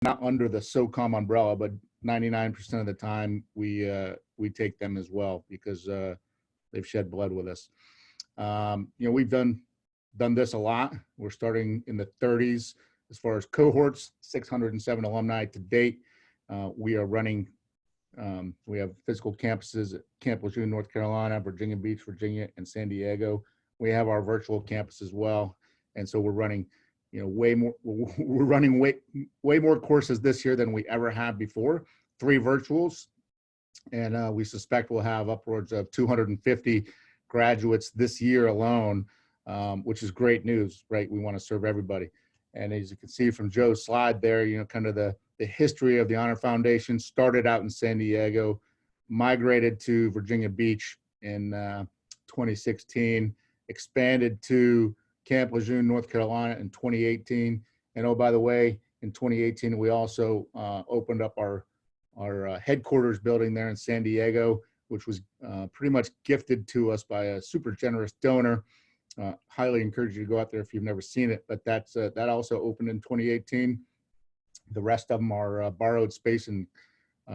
not under the SOCOM umbrella, but 99% of the time we take them as well because they've shed blood with us. We've done this a lot. We're starting in the 30s as far as cohorts, 607 alumni to date. We are running, we have physical campuses at Camp Lejeune, North Carolina, Virginia Beach, Virginia, and San Diego. We have our virtual campus as well. And so we're running, way more courses this year than we ever have before, 3 virtuals. And we suspect we'll have upwards of 250 graduates this year alone, which is great news, right? We want to serve everybody. And as you can see from Joe's slide there, kind of the history of the Honor Foundation started out in San Diego, migrated to Virginia Beach in 2016, expanded to Camp Lejeune, North Carolina in 2018. And oh, by the way, in 2018, we also opened up our headquarters building there in San Diego, which was pretty much gifted to us by a super generous donor. Highly encourage you to go out there if you've never seen it, but that also opened in 2018. The rest of them are borrowed space in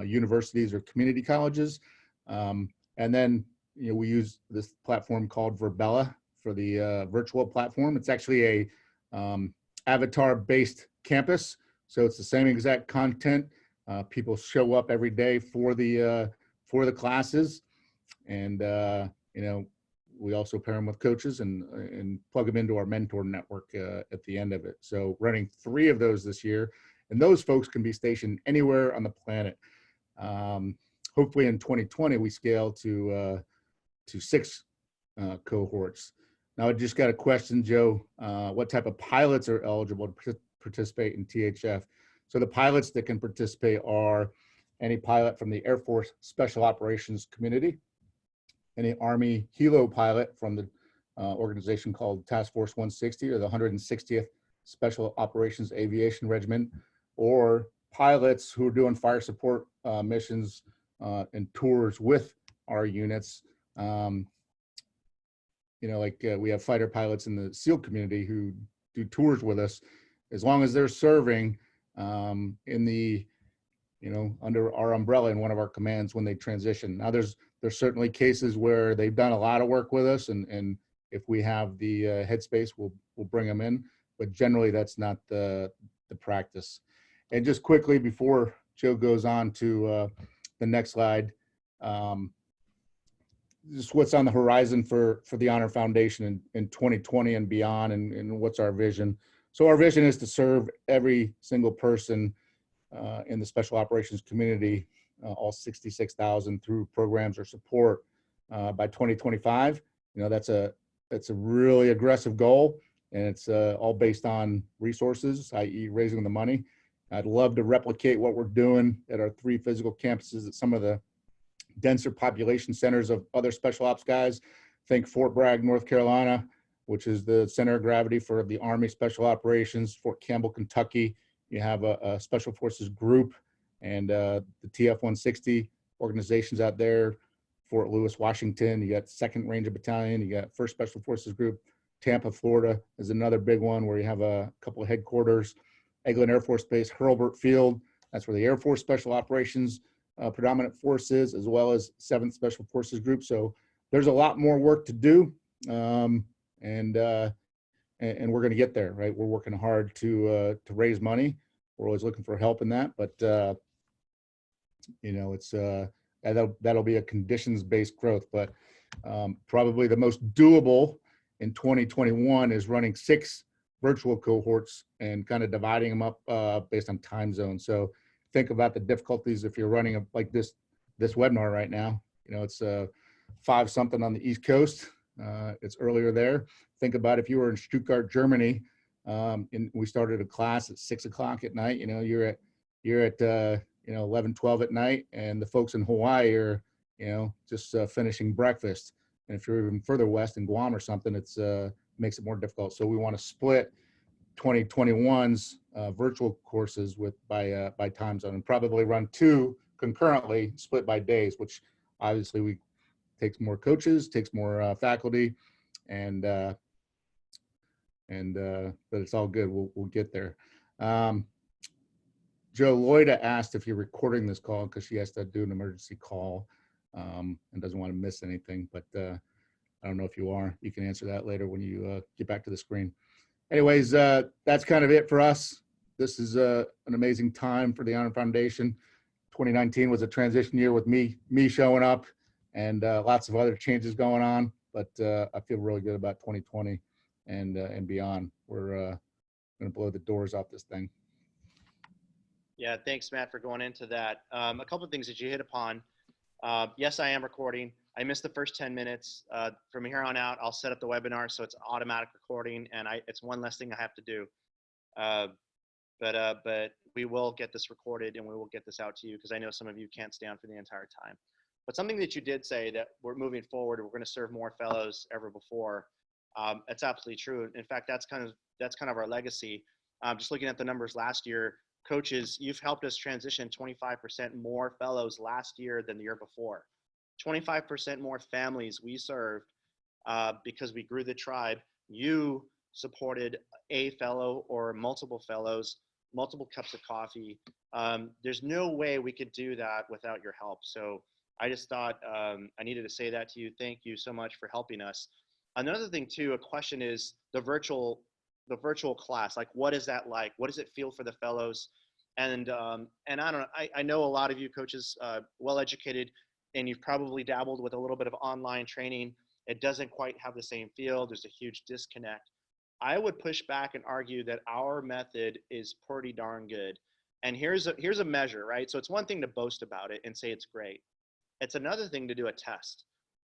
universities or community colleges. And then we use this platform called Verbella for the virtual platform. It's actually a avatar-based campus, so it's the same exact content. People show up every day for the classes, and we also pair them with coaches and plug them into our mentor network at the end of it. So running 3 of those this year, and those folks can be stationed anywhere on the planet. Hopefully in 2020 we scale to 6 cohorts. Now I just got a question, Joe. What type of pilots are eligible to participate in THF? So the pilots that can participate are any pilot from the Air Force Special Operations Community, any Army Helo pilot from the organization called Task Force 160 or the 160th Special Operations Aviation Regiment, or pilots who are doing fire support missions and tours with our units. We have fighter pilots in the SEAL community who do tours with us, as long as they're serving in the, under our umbrella in one of our commands when they transition. Now there's certainly cases where they've done a lot of work with us, and if we have the headspace, we'll bring them in, but generally that's not the practice. And just quickly before Joe goes on to the next slide, just what's on the horizon for the Honor Foundation in 2020 and beyond, and what's our vision. So our vision is to serve every single person in the special operations community, all 66,000, through programs or support by 2025. That's a really aggressive goal, and it's all based on resources, i.e. raising the money. I'd love to replicate what we're doing at our 3 physical campuses at some of the denser population centers of other special ops guys. Think Fort Bragg, North Carolina, which is the center of gravity for the Army Special Operations. Fort Campbell, Kentucky, you have a Special Forces group, and the TF-160 organizations out there. Fort Lewis, Washington, you got 2nd Ranger Battalion, you got 1st Special Forces Group. Tampa, Florida is another big one where you have a couple of headquarters. Eglin Air Force Base, Hurlburt Field, that's where the Air Force Special Operations predominant force is, as well as 7th Special Forces Group. So there's a lot more work to do, and we're going to get there, right? We're working hard to raise money. We're always looking for help in that, but it's that'll be a conditions-based growth. But probably the most doable in 2021 is running 6 virtual cohorts and kind of dividing them up based on time zone. So think about the difficulties if you're running like this webinar right now. It's 5 something on the East Coast. It's earlier there. Think about if you were in Stuttgart, Germany, and we started a class at 6 o'clock at night. You're at 11, 12 at night, and the folks in Hawaii are just finishing breakfast. And if you're even further west in Guam or something, it's makes it more difficult. So we want to split 2021's virtual courses by time zone, and probably run 2 concurrently, split by days, which obviously takes more coaches, takes more faculty, but it's all good. We'll get there. Joe, Loida asked if you're recording this call because she has to do an emergency call and doesn't want to miss anything. But I don't know if you are. You can answer that later when you get back to the screen. Anyways, that's kind of it for us. This is an amazing time for the Honor Foundation. 2019 was a transition year with me showing up and lots of other changes going on. But I feel really good about 2020 and beyond. We're going to blow the doors off this thing. Yeah, thanks, Matt, for going into that. A couple of things that you hit upon. Yes, I am recording. I missed the first 10 minutes. From here on out, I'll set up the webinar so it's automatic recording, and it's one less thing I have to do. But we will get this recorded and we will get this out to you because I know some of you can't stay on for the entire time. But something that you did say that we're moving forward, we're going to serve more fellows ever before. It's absolutely true. In fact, that's kind of our legacy. Just looking at the numbers last year, coaches, you've helped us transition 25% more fellows last year than the year before. 25% more families we served because we grew the tribe. You supported a fellow or multiple fellows, multiple cups of coffee. There's no way we could do that without your help. So I just thought I needed to say that to you. Thank you so much for helping us. Another thing too, a question is the virtual class. Like, what is that like? What does it feel for the fellows? And I don't know, I know a lot of you coaches, well-educated, and you've probably dabbled with a little bit of online training. It doesn't quite have the same feel. There's a huge disconnect. I would push back and argue that our method is pretty darn good. And here's a measure, right? So it's one thing to boast about it and say it's great. It's another thing to do a test.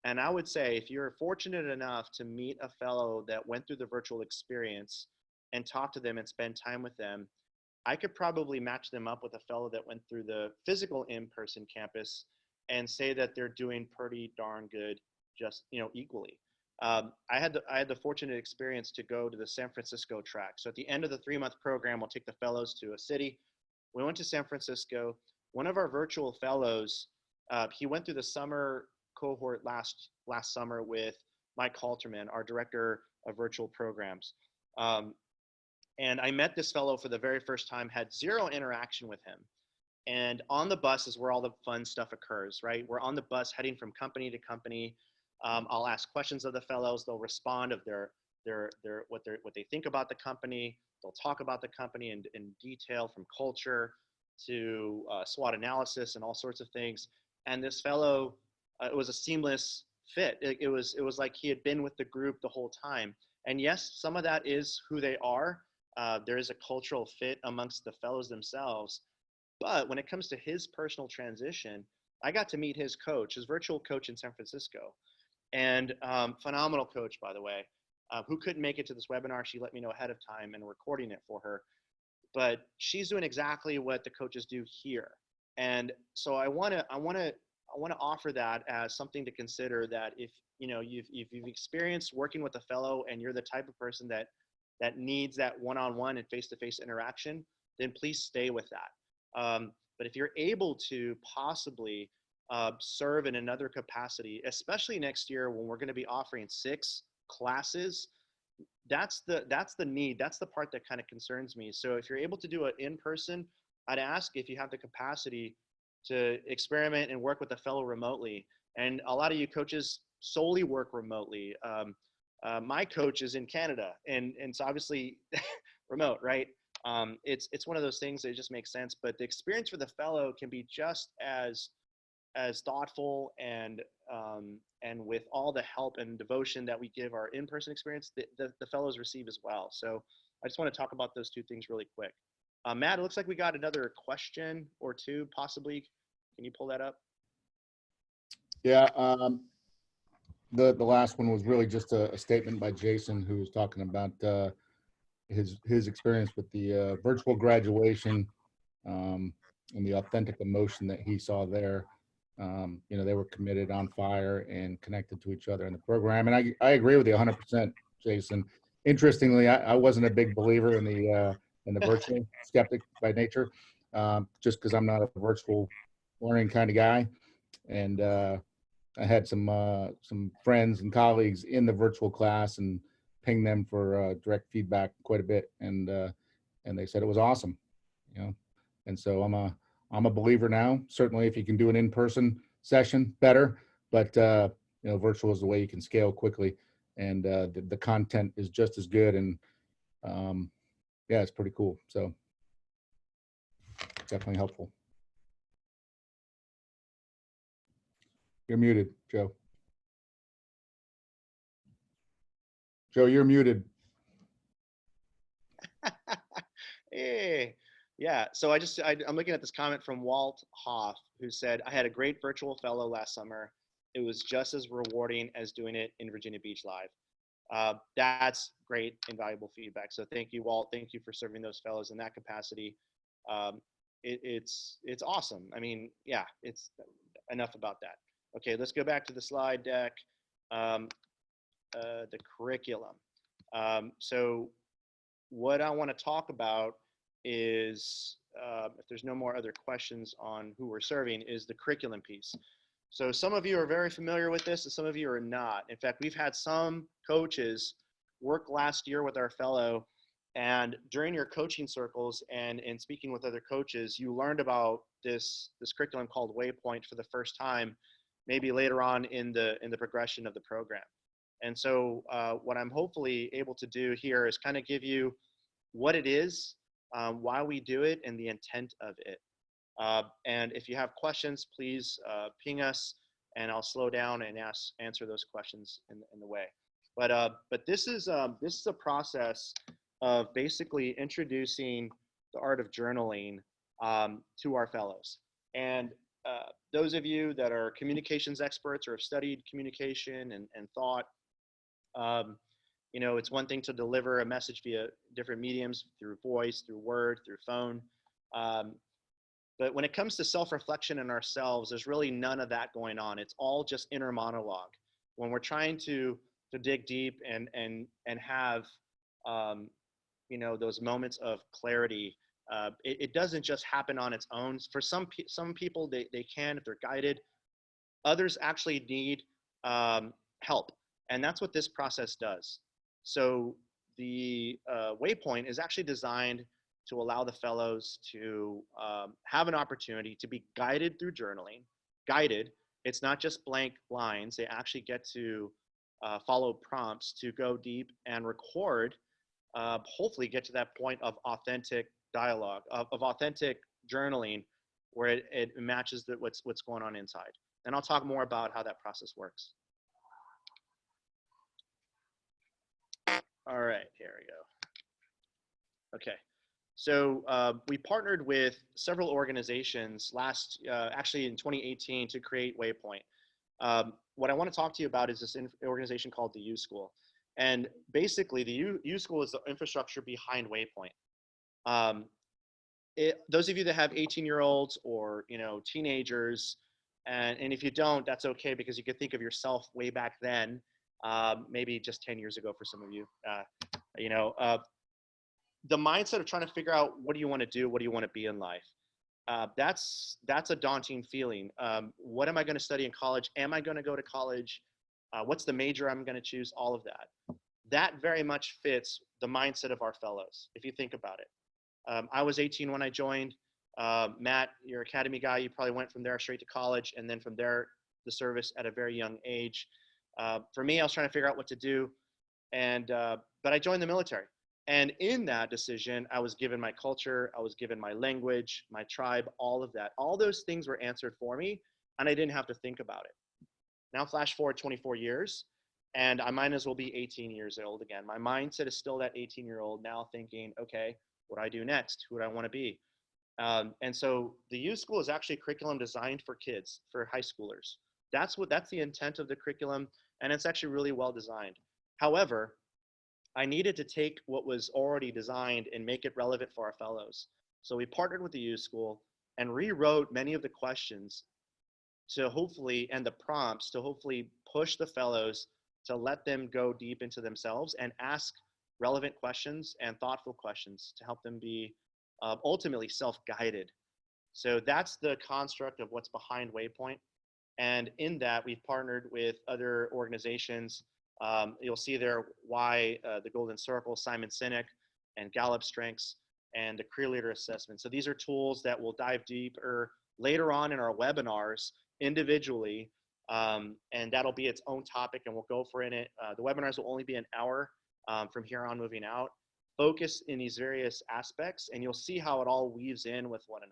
And I would say if you're fortunate enough to meet a fellow that went through the virtual experience and talk to them and spend time with them, I could probably match them up with a fellow that went through the physical in-person campus and say that they're doing pretty darn good, just, equally. I had the fortunate experience to go to the San Francisco track. So at the end of the 3-month program, we'll take the fellows to a city. We went to San Francisco. One of our virtual fellows, he went through the summer cohort last summer with Mike Halterman, our director of virtual programs. And I met this fellow for the very first time, had zero interaction with him. And on the bus is where all the fun stuff occurs, right? We're on the bus heading from company to company. I'll ask questions of the fellows. They'll respond of what they think about the company. They'll talk about the company in detail, from culture to SWOT analysis and all sorts of things. And this fellow, it was a seamless fit. It was like he had been with the group the whole time. And yes, some of that is who they are. There is a cultural fit amongst the fellows themselves. But when it comes to his personal transition, I got to meet his coach, his virtual coach in San Francisco. And phenomenal coach, by the way, who couldn't make it to this webinar. She let me know ahead of time and recording it for her. But she's doing exactly what the coaches do here. And so I want to offer that as something to consider, that if you've experienced working with a fellow and you're the type of person that needs that one-on-one and face-to-face interaction, then please stay with that. But if you're able to possibly serve in another capacity, especially next year when we're going to be offering 6 classes, that's the need. That's the part that kind of concerns me. So if you're able to do it in person, I'd ask if you have the capacity to experiment and work with a fellow remotely. And a lot of you coaches solely work remotely. My coach is in Canada, and it's obviously remote, right? It's one of those things that just makes sense, but the experience for the fellow can be just as thoughtful and with all the help and devotion that we give our in-person experience, the fellows receive as well. So I just want to talk about those 2 things really quick. Matt, it looks like we got another question or 2, possibly. Can you pull that up? Yeah. The last one was really just a statement by Jason, who was talking about his experience with the virtual graduation and the authentic emotion that he saw there. They were committed, on fire, and connected to each other in the program. And I agree with you 100%, Jason. Interestingly, I wasn't a big believer in the virtual, skeptic by nature, just because I'm not a virtual learning kind of guy. And I had some friends and colleagues in the virtual class and pinged them for direct feedback quite a bit, and they said it was awesome. And so I'm a believer now. Certainly, if you can do an in-person session, better. But virtual is the way you can scale quickly, and the content is just as good. And yeah, it's pretty cool. So definitely helpful. You're muted, Joe. Joe, you're muted. Hey, yeah. So I'm looking at this comment from Walt Hoff, who said, I had a great virtual fellow last summer. It was just as rewarding as doing it in Virginia Beach live. That's great and valuable feedback. So thank you, Walt. Thank you for serving those fellows in that capacity. Um, it's awesome. I mean, yeah, it's enough about that. Okay, let's go back to the slide deck. Um, the curriculum. So what I want to talk about is, if there's no more other questions on who we're serving, is the curriculum piece. So some of you are very familiar with this and some of you are not. In fact, we've had some coaches work last year with our fellow, and during your coaching circles and in speaking with other coaches, you learned about this curriculum called Waypoint for the first time, maybe later on in the progression of the program. And so what I'm hopefully able to do here is kind of give you what it is, why we do it, and the intent of it. And if you have questions, please ping us, and I'll slow down and answer those questions in the way. But this is a process of basically introducing the art of journaling to our fellows. And those of you that are communications experts or have studied communication and thought, it's one thing to deliver a message via different mediums, through voice, through word, through phone. But when it comes to self-reflection in ourselves, there's really none of that going on. It's all just inner monologue. When we're trying to dig deep and have those moments of clarity, it doesn't just happen on its own. For some people, they can if they're guided. Others actually need help, and that's what this process does. So the Waypoint is actually designed to allow the fellows to have an opportunity to be guided through journaling. Guided, it's not just blank lines. They actually get to follow prompts to go deep and record, hopefully get to that point of authentic dialogue, of authentic journaling, where it matches what's going on inside. And I'll talk more about how that process works. All right, here we go. Okay. So we partnered with several organizations actually in 2018 to create Waypoint. What I want to talk to you about is this organization called the U School. And basically the U School is the infrastructure behind Waypoint. Those of you that have 18-year-olds or teenagers, and if you don't, that's okay, because you could think of yourself way back then, maybe just 10 years ago for some of you, the mindset of trying to figure out what do you want to do, what do you want to be in life. That's a daunting feeling. What am I going to study in college? Am I going to go to college? What's the major I'm going to choose? All of that. That very much fits the mindset of our fellows, if you think about it. I was 18 when I joined. Matt, you're an academy guy. You probably went from there straight to college, and then from there, the service at a very young age. For me, I was trying to figure out what to do, but I joined the military. And in that decision, I was given my culture, I was given my language, my tribe, all of that. All those things were answered for me, and I didn't have to think about it. Now flash forward 24 years, and I might as well be 18 years old again. My mindset is still that 18-year-old now thinking, okay, what do I do next? Who do I want to be? And so the U School is actually a curriculum designed for kids, for high schoolers. That's the intent of the curriculum, and it's actually really well designed. However, I needed to take what was already designed and make it relevant for our fellows. So we partnered with the U School and rewrote many of the questions to hopefully, and the prompts to hopefully push the fellows to let them go deep into themselves and ask relevant questions and thoughtful questions to help them be ultimately self-guided. So that's the construct of what's behind Waypoint. And in that, we've partnered with other organizations. You'll see there why the Golden Circle, Simon Sinek, and Gallup Strengths. and the career leader assessment. So these are tools that will dive deeper later on in our webinars individually, and that'll be its own topic, and we'll go for it. The webinars will only be an hour from here on moving out. Focus in these various aspects, and you'll see how it all weaves in with one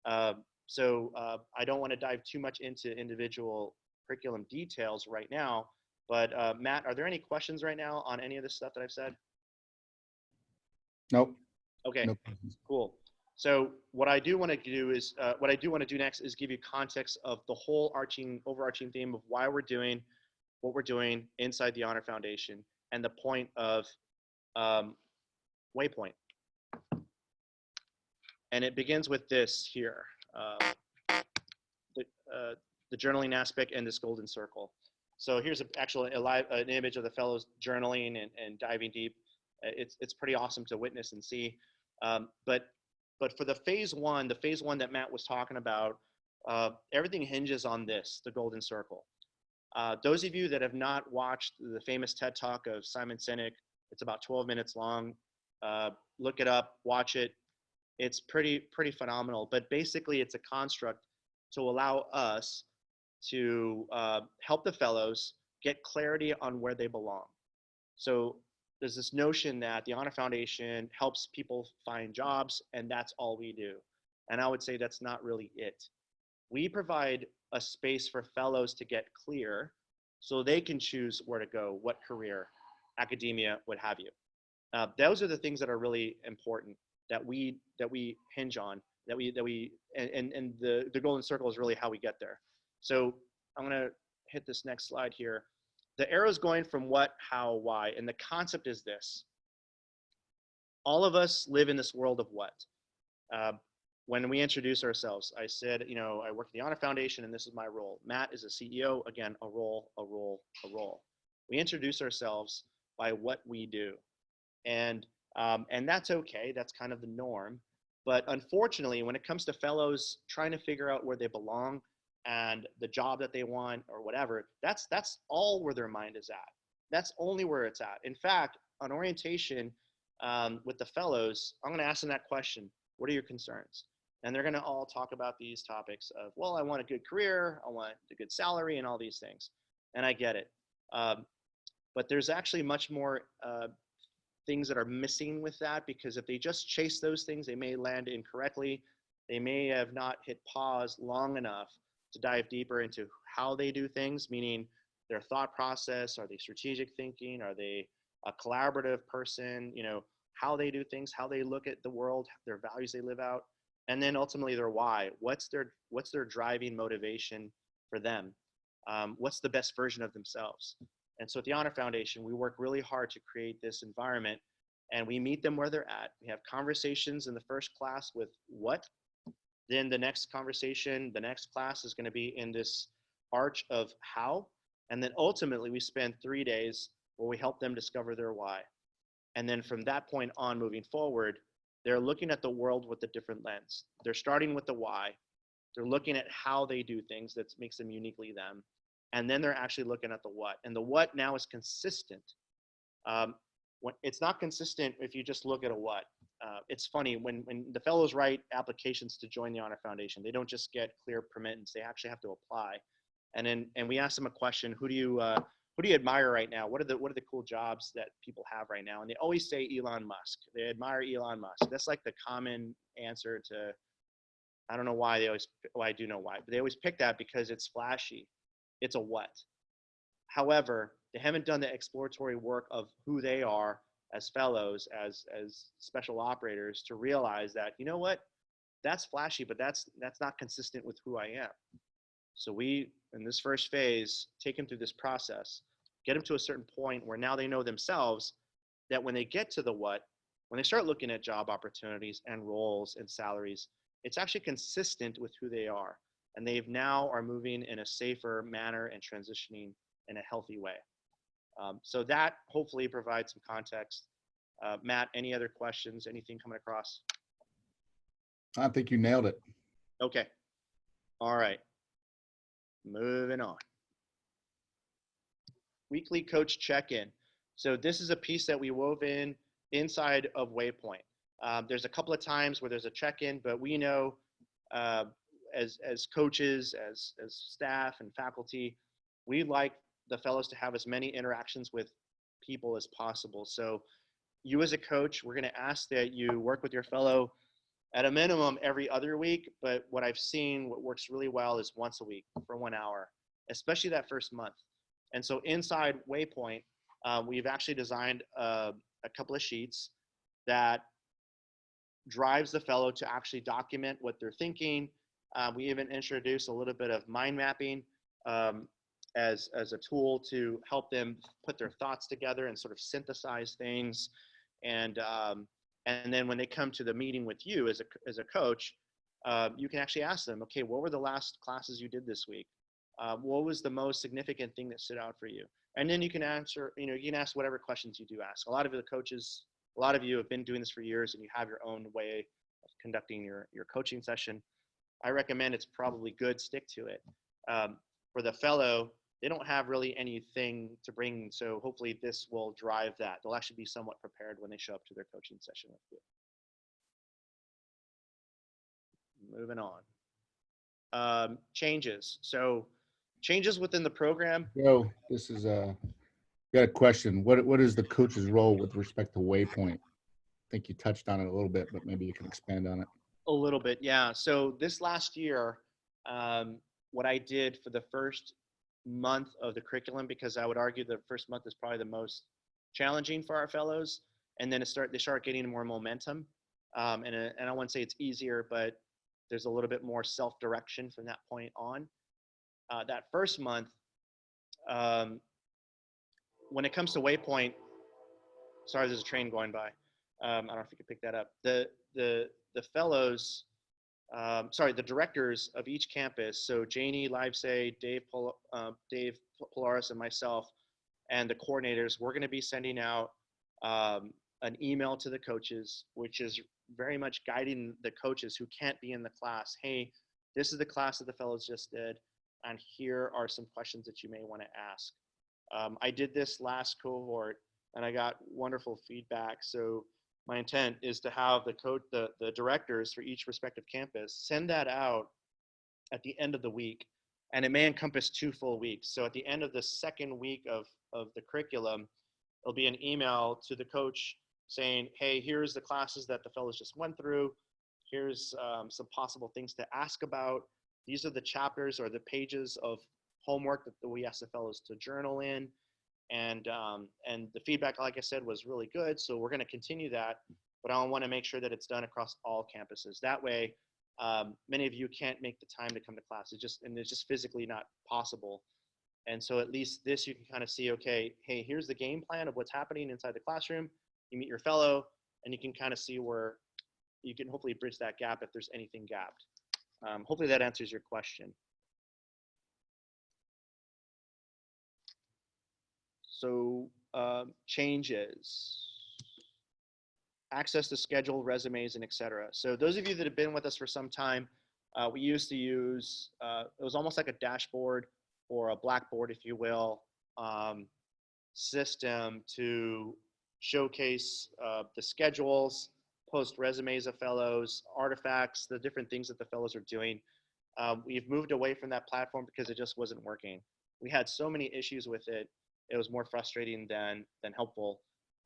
another. I don't want to dive too much into individual curriculum details right now, but Matt, are there any questions right now on any of this stuff that I've said? Nope. Okay, No questions. cool. So what I do want to do next is give you context of the whole overarching theme of why we're doing what we're doing inside the Honor Foundation and the point of Waypoint. And it begins with this here, the journaling aspect and this golden circle. So here's an image of the fellows journaling and diving deep. It's pretty awesome to witness and see. But for the phase one that Matt was talking about, everything hinges on this, the golden circle. Those of you that have not watched the famous TED Talk of Simon Sinek, it's about 12 minutes long. Look it up, watch it. It's pretty phenomenal. But basically, it's a construct to allow us to help the fellows get clarity on where they belong. So there's this notion that the Honor Foundation helps people find jobs, and that's all we do. And I would say that's not really it. We provide a space for fellows to get clear so they can choose where to go, what career, academia, what have you. Those are the things that are really important that we hinge on, and the golden circle is really how we get there. So I'm gonna hit this next slide here. The arrow's going from what, how, why, and the concept is this. All of us live in this world of what. When we introduce ourselves, I said, I work at the Honor Foundation and this is my role. Matt is a CEO, again, a role. We introduce ourselves by what we do. And that's okay, that's kind of the norm. But unfortunately, when it comes to fellows trying to figure out where they belong and the job that they want or whatever, that's all where their mind is at. That's only where it's at. In fact, on orientation with the fellows, I'm gonna ask them that question, what are your concerns? And they're gonna all talk about these topics of, well, I want a good career, I want a good salary and all these things. And I get it. But there's actually much more things that are missing with that, because if they just chase those things, they may land incorrectly. They may have not hit pause long enough to dive deeper into how they do things, meaning their thought process. Are they strategic thinking? Are they a collaborative person? How they do things, how they look at the world, their values they live out, and then ultimately their why. What's their driving motivation for them? What's the best version of themselves? And so at the Honor Foundation, we work really hard to create this environment, and we meet them where they're at. We have conversations in the first class with what, then the next conversation, the next class is going to be in this arch of how, and then ultimately we spend 3 days where we help them discover their why. And then from that point on moving forward, they're looking at the world with a different lens. They're starting with the why. They're looking at how they do things that makes them uniquely them. And then they're actually looking at the what. And the what now is consistent. It's not consistent if you just look at a what. It's funny, when the fellows write applications to join the Honor Foundation, they don't just get clear permittance, they actually have to apply. And we ask them a question, who do you admire right now? What are the cool jobs that people have right now? And they always say Elon Musk. They admire Elon Musk. That's like the common answer to, I don't know why well, I do know why, but they always pick that because it's flashy. It's a what. However, they haven't done the exploratory work of who they are as fellows, as special operators, to realize that, you know what, that's flashy, but that's not consistent with who I am. So we, in this first phase, take them through this process, get them to a certain point where now they know themselves that when they get to the what, when they start looking at job opportunities and roles and salaries, it's actually consistent with who they are. And they now are moving in a safer manner and transitioning in a healthy way. So that hopefully provides some context. Matt, any other questions, anything coming across? I think you nailed it. Okay. All right. Moving on. Weekly coach check-in. So this is a piece that we wove in inside of Waypoint. There's a couple of times where there's a check-in, but we know uh, as coaches, as staff and faculty, we like the fellows to have as many interactions with people as possible. So you as a coach, we're going to ask that you work with your fellow at a minimum every other week. But what I've seen, what works really well is once a week for 1 hour, especially that first month. And so inside Waypoint, we've actually designed a couple of sheets that drives the fellow to actually document what they're thinking. We even introduce a little bit of mind mapping as a tool to help them put their thoughts together and sort of synthesize things. And then when they come to the meeting with you as a coach, you can actually ask them, okay, what were the last classes you did this week? What was the most significant thing that stood out for you? And then you can answer, you can ask whatever questions you do ask. A lot of the coaches, a lot of you have been doing this for years and you have your own way of conducting your coaching session. I recommend it's probably good, stick to it. For the fellow, they don't have really anything to bring, so hopefully this will drive that. They'll actually be somewhat prepared when they show up to their coaching session with you. Moving on. Changes. So changes within the program. Joe, this is got a question. What is the coach's role with respect to Waypoint? I think you touched on it a little bit, but maybe you can expand on it. A little bit, yeah. So this last year, what I did for the first month of the curriculum, because I would argue the first month is probably the most challenging for our fellows, and then they start getting more momentum. And I wouldn't say it's easier, but there's a little bit more self-direction from that point on. That first month, when it comes to Waypoint, sorry, there's a train going by. I don't know if you could pick that up. The fellows, the directors of each campus, so Janie Livesay, Dave Polaris, and myself, and the coordinators, we're going to be sending out an email to the coaches, which is very much guiding the coaches who can't be in the class. Hey, this is the class that the fellows just did, and here are some questions that you may want to ask. I did this last cohort, and I got wonderful feedback. So my intent is to have the directors for each respective campus send that out at the end of the week, and it may encompass 2 full weeks. So at the end of the second week of the curriculum, it'll be an email to the coach saying, hey, here's the classes that the fellows just went through. Here's some possible things to ask about. These are the chapters or the pages of homework that we asked the fellows to journal in. And the feedback, like I said, was really good. So we're going to continue that, but I want to make sure that it's done across all campuses. That way, many of you can't make the time to come to class. It's just physically not possible. And so at least this, you can kind of see, okay, hey, here's the game plan of what's happening inside the classroom. You meet your fellow, and you can kind of see where you can hopefully bridge that gap if there's anything gapped. Hopefully that answers your question. So changes, access to schedule, resumes, and etc. So those of you that have been with us for some time, we used to use, it was almost like a dashboard or a blackboard, if you will, system to showcase the schedules, post resumes of fellows, artifacts, the different things that the fellows are doing. We've moved away from that platform because it just wasn't working. We had so many issues with it. It was more frustrating than helpful.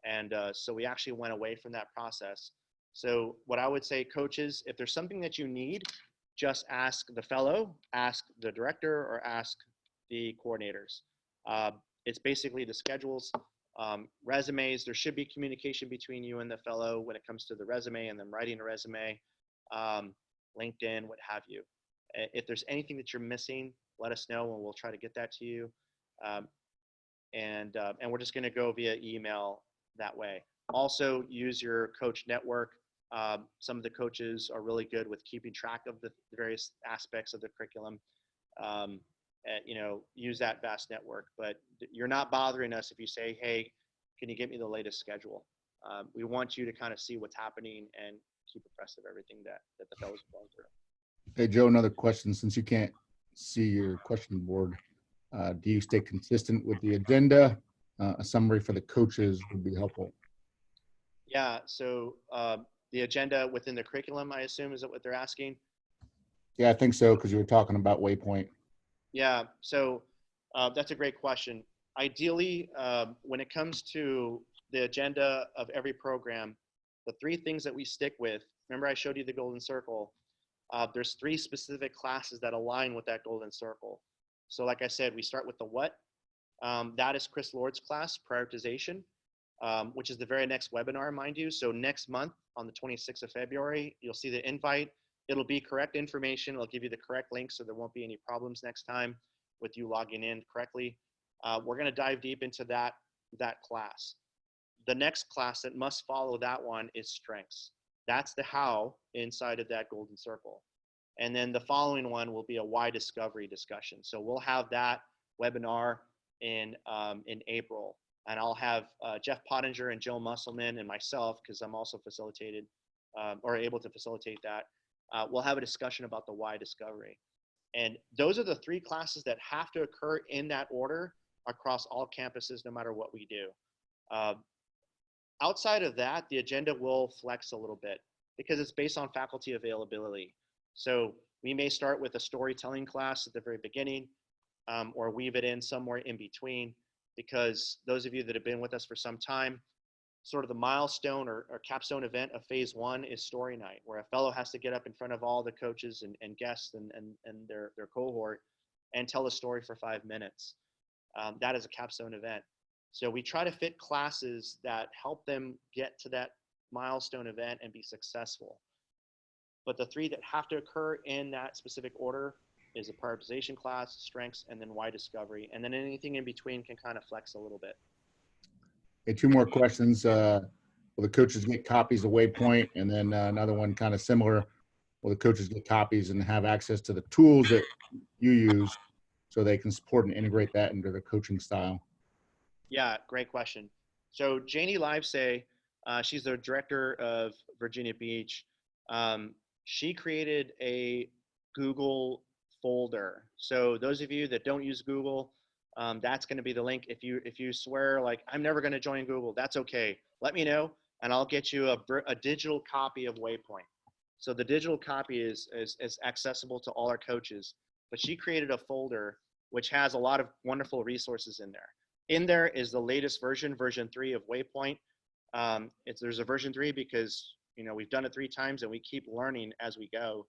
And so we actually went away from that process. So what I would say, coaches, if there's something that you need, just ask the fellow, ask the director, or ask the coordinators. It's basically the schedules, resumes. There should be communication between you and the fellow when it comes to the resume and them writing a resume, LinkedIn, what have you. If there's anything that you're missing, let us know and we'll try to get that to you. And we're just going to go via email that way. Also, use your coach network. Some of the coaches are really good with keeping track of the various aspects of the curriculum. Use that vast network. But you're not bothering us if you say, hey, can you get me the latest schedule? We want you to kind of see what's happening and keep abreast of everything that the fellows are going through. Hey, Joe, another question. Since you can't see your question board, do you stay consistent with the agenda? A summary for the coaches would be helpful. Yeah, so the the agenda within the curriculum, I assume, is that what they're asking? Yeah, I think so, because you were talking about Waypoint. Yeah, so that's a great question. Ideally, when it comes to the agenda of every program, the three things that we stick with, remember I showed you the golden circle, there's three specific classes that align with that golden circle. So like I said, we start with the what. That is Chris Lord's class, prioritization, which is the very next webinar, mind you. So next month on the 26th of February, you'll see the invite. It'll be correct information. It'll give you the correct link so there won't be any problems next time with you logging in correctly. We're going to dive deep into that class. The next class that must follow that one is strengths. That's the how inside of that golden circle. And then the following one will be a why discovery discussion. So we'll have that webinar in April. And I'll have Jeff Pottinger and Jill Musselman and myself, because I'm also facilitated or able to facilitate that. We'll have a discussion about the why discovery. And those are the three classes that have to occur in that order across all campuses, no matter what we do. Outside of that, the agenda will flex a little bit because it's based on faculty availability. So we may start with a storytelling class at the very beginning, or weave it in somewhere in between, because those of you that have been with us for some time, sort of the milestone or capstone event of phase one is story night, where a fellow has to get up in front of all the coaches and guests and their cohort and tell a story for 5 minutes. That is a capstone event. So we try to fit classes that help them get to that milestone event and be successful. But the three that have to occur in that specific order is a prioritization class, strengths, and then why discovery. And then anything in between can kind of flex a little bit. Hey, two more questions. Will the coaches get copies of Waypoint? And then another one kind of similar. Will the coaches get copies and have access to the tools that you use so they can support and integrate that into their coaching style? Yeah, great question. So Janie Livesay, she's the director of Virginia Beach. She created a Google folder. So those of you that don't use Google, that's going to be the link. If you swear like I'm never going to join Google, that's okay. Let me know, and I'll get you a digital copy of Waypoint. So the digital copy is accessible to all our coaches. But she created a folder which has a lot of wonderful resources in there. In there is the latest version 3 of Waypoint. There's a version 3 because we've done it 3 times and we keep learning as we go,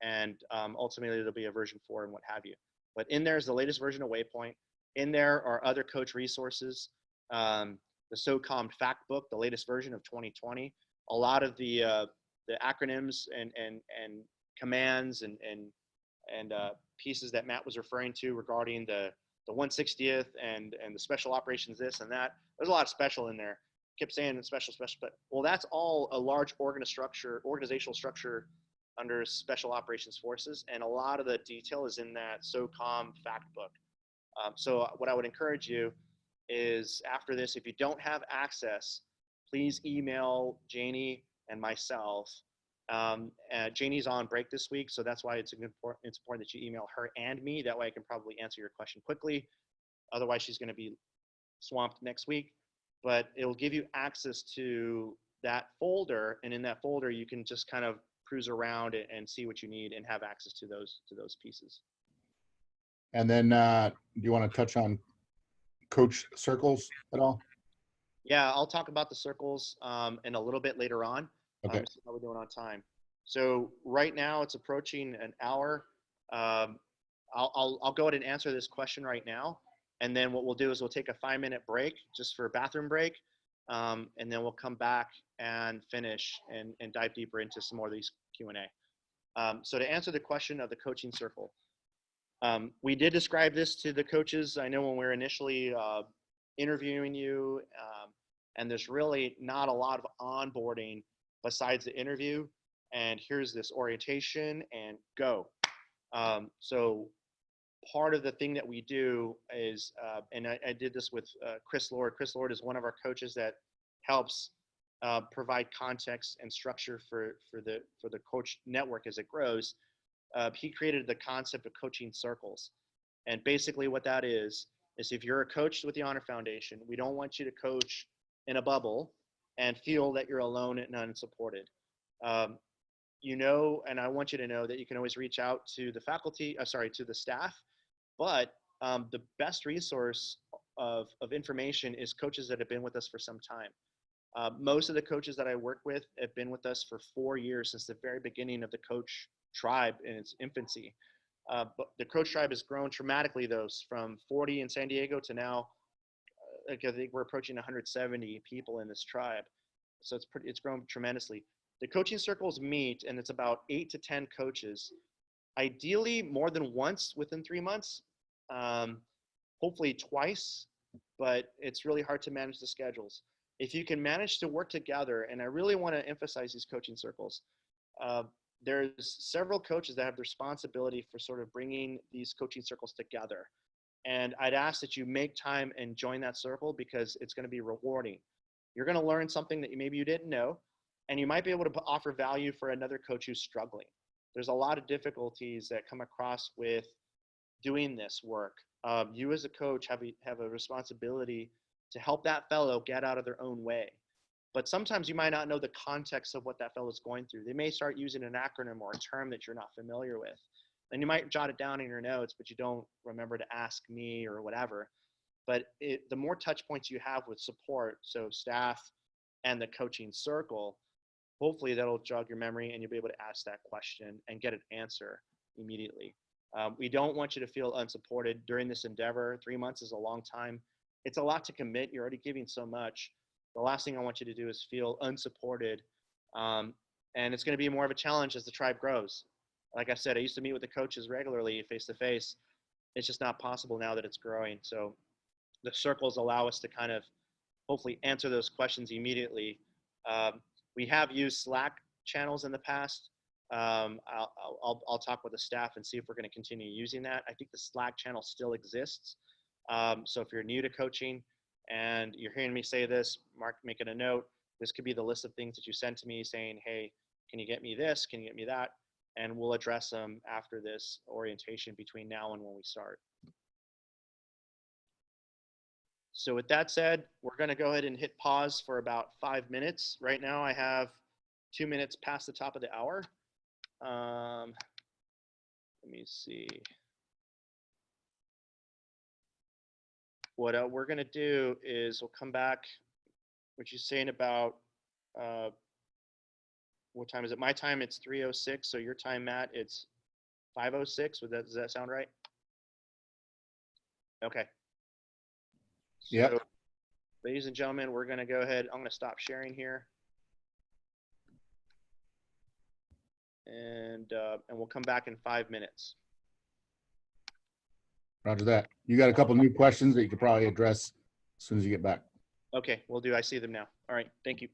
and ultimately there'll be a version 4 and what have you. But in there is the latest version of Waypoint. In there are other coach resources, the SOCOM fact book, the latest version of 2020. A lot of the acronyms and commands and pieces that Matt was referring to regarding the 160th and the special operations this and that. There's a lot of special in there. Kept saying special, but well, that's all a large organizational structure under Special Operations Forces, and a lot of the detail is in that SOCOM fact book. So what I would encourage you is, after this, if you don't have access, please email Janie and myself. Janie's on break this week, so that's why it's important that you email her and me. That way I can probably answer your question quickly. Otherwise, she's going to be swamped next week. But it'll give you access to that folder, and in that folder, you can just kind of cruise around and see what you need and have access to those pieces. And then do you want to touch on coach circles at all? Yeah, I'll talk about the circles in a little bit later on. Okay. See how we're doing on time. So right now it's approaching an hour. I'll go ahead and answer this question right now. And then what we'll do is we'll take a 5-minute break just for a bathroom break. And then we'll come back and finish and dive deeper into some more of these Q&A. So to answer the question of the coaching circle, we did describe this to the coaches. I know when we were initially interviewing you, and there's really not a lot of onboarding besides the interview. And here's this orientation and go. So part of the thing that we do is, and I did this with Chris Lord. Chris Lord is one of our coaches that helps provide context and structure for the coach network as it grows. He created the concept of coaching circles. And basically what that is if you're a coach with the Honor Foundation, we don't want you to coach in a bubble and feel that you're alone and unsupported. You know, and I want you to know that you can always reach out to the faculty, to the staff, but the best resource of information is coaches that have been with us for some time. Most of the coaches that I work with have been with us for 4 years, since the very beginning of the coach tribe in its infancy. But the coach tribe has grown dramatically, though, from 40 in San Diego to now, I think we're approaching 170 people in this tribe. So it's grown tremendously. The coaching circles meet, and it's about 8 to 10 coaches, ideally more than once within 3 months, um, hopefully twice, but it's really hard to manage the schedules. If you can manage to work together, and I really want to emphasize these coaching circles, uh, there's several coaches that have the responsibility for sort of bringing these coaching circles together. And I'd ask that you make time and join that circle, because it's going to be rewarding. You're going to learn something that maybe you didn't know, and you might be able to offer value for another coach who's struggling. There's a lot of difficulties that come across with doing this work. You as a coach have a responsibility to help that fellow get out of their own way. But sometimes you might not know the context of what that fellow is going through. They may start using an acronym or a term that you're not familiar with. And you might jot it down in your notes, but you don't remember to ask me or whatever. But the more touch points you have with support, so staff and the coaching circle, hopefully that'll jog your memory and you'll be able to ask that question and get an answer immediately. We don't want you to feel unsupported during this endeavor. 3 months is a long time. It's a lot to commit. You're already giving so much. The last thing I want you to do is feel unsupported. And it's going to be more of a challenge as the tribe grows. Like I said, I used to meet with the coaches regularly face to face. It's just not possible now that it's growing. So the circles allow us to kind of hopefully answer those questions immediately. We have used Slack channels in the past. I'll talk with the staff and see if we're going to continue using that. I think the Slack channel still exists. So if you're new to coaching and you're hearing me say this, Mark, making a note, this could be the list of things that you send to me saying, hey, can you get me this? Can you get me that? And we'll address them after this orientation between now and when we start. So with that said, we're going to go ahead and hit pause for about 5 minutes. Right now I have 2 minutes past the top of the hour. Let me see. What we're going to do is we'll come back. What you're saying about what time is it? My time, it's 3:06. So your time, Matt, it's 5:06. Does that sound right? Okay. Yep. So, ladies and gentlemen, we're going to go ahead. I'm going to stop sharing here. And we'll come back in 5 minutes. Roger that. You got a couple new questions that you could probably address as soon as you get back. Okay, we'll do. I see them now. All right, thank you.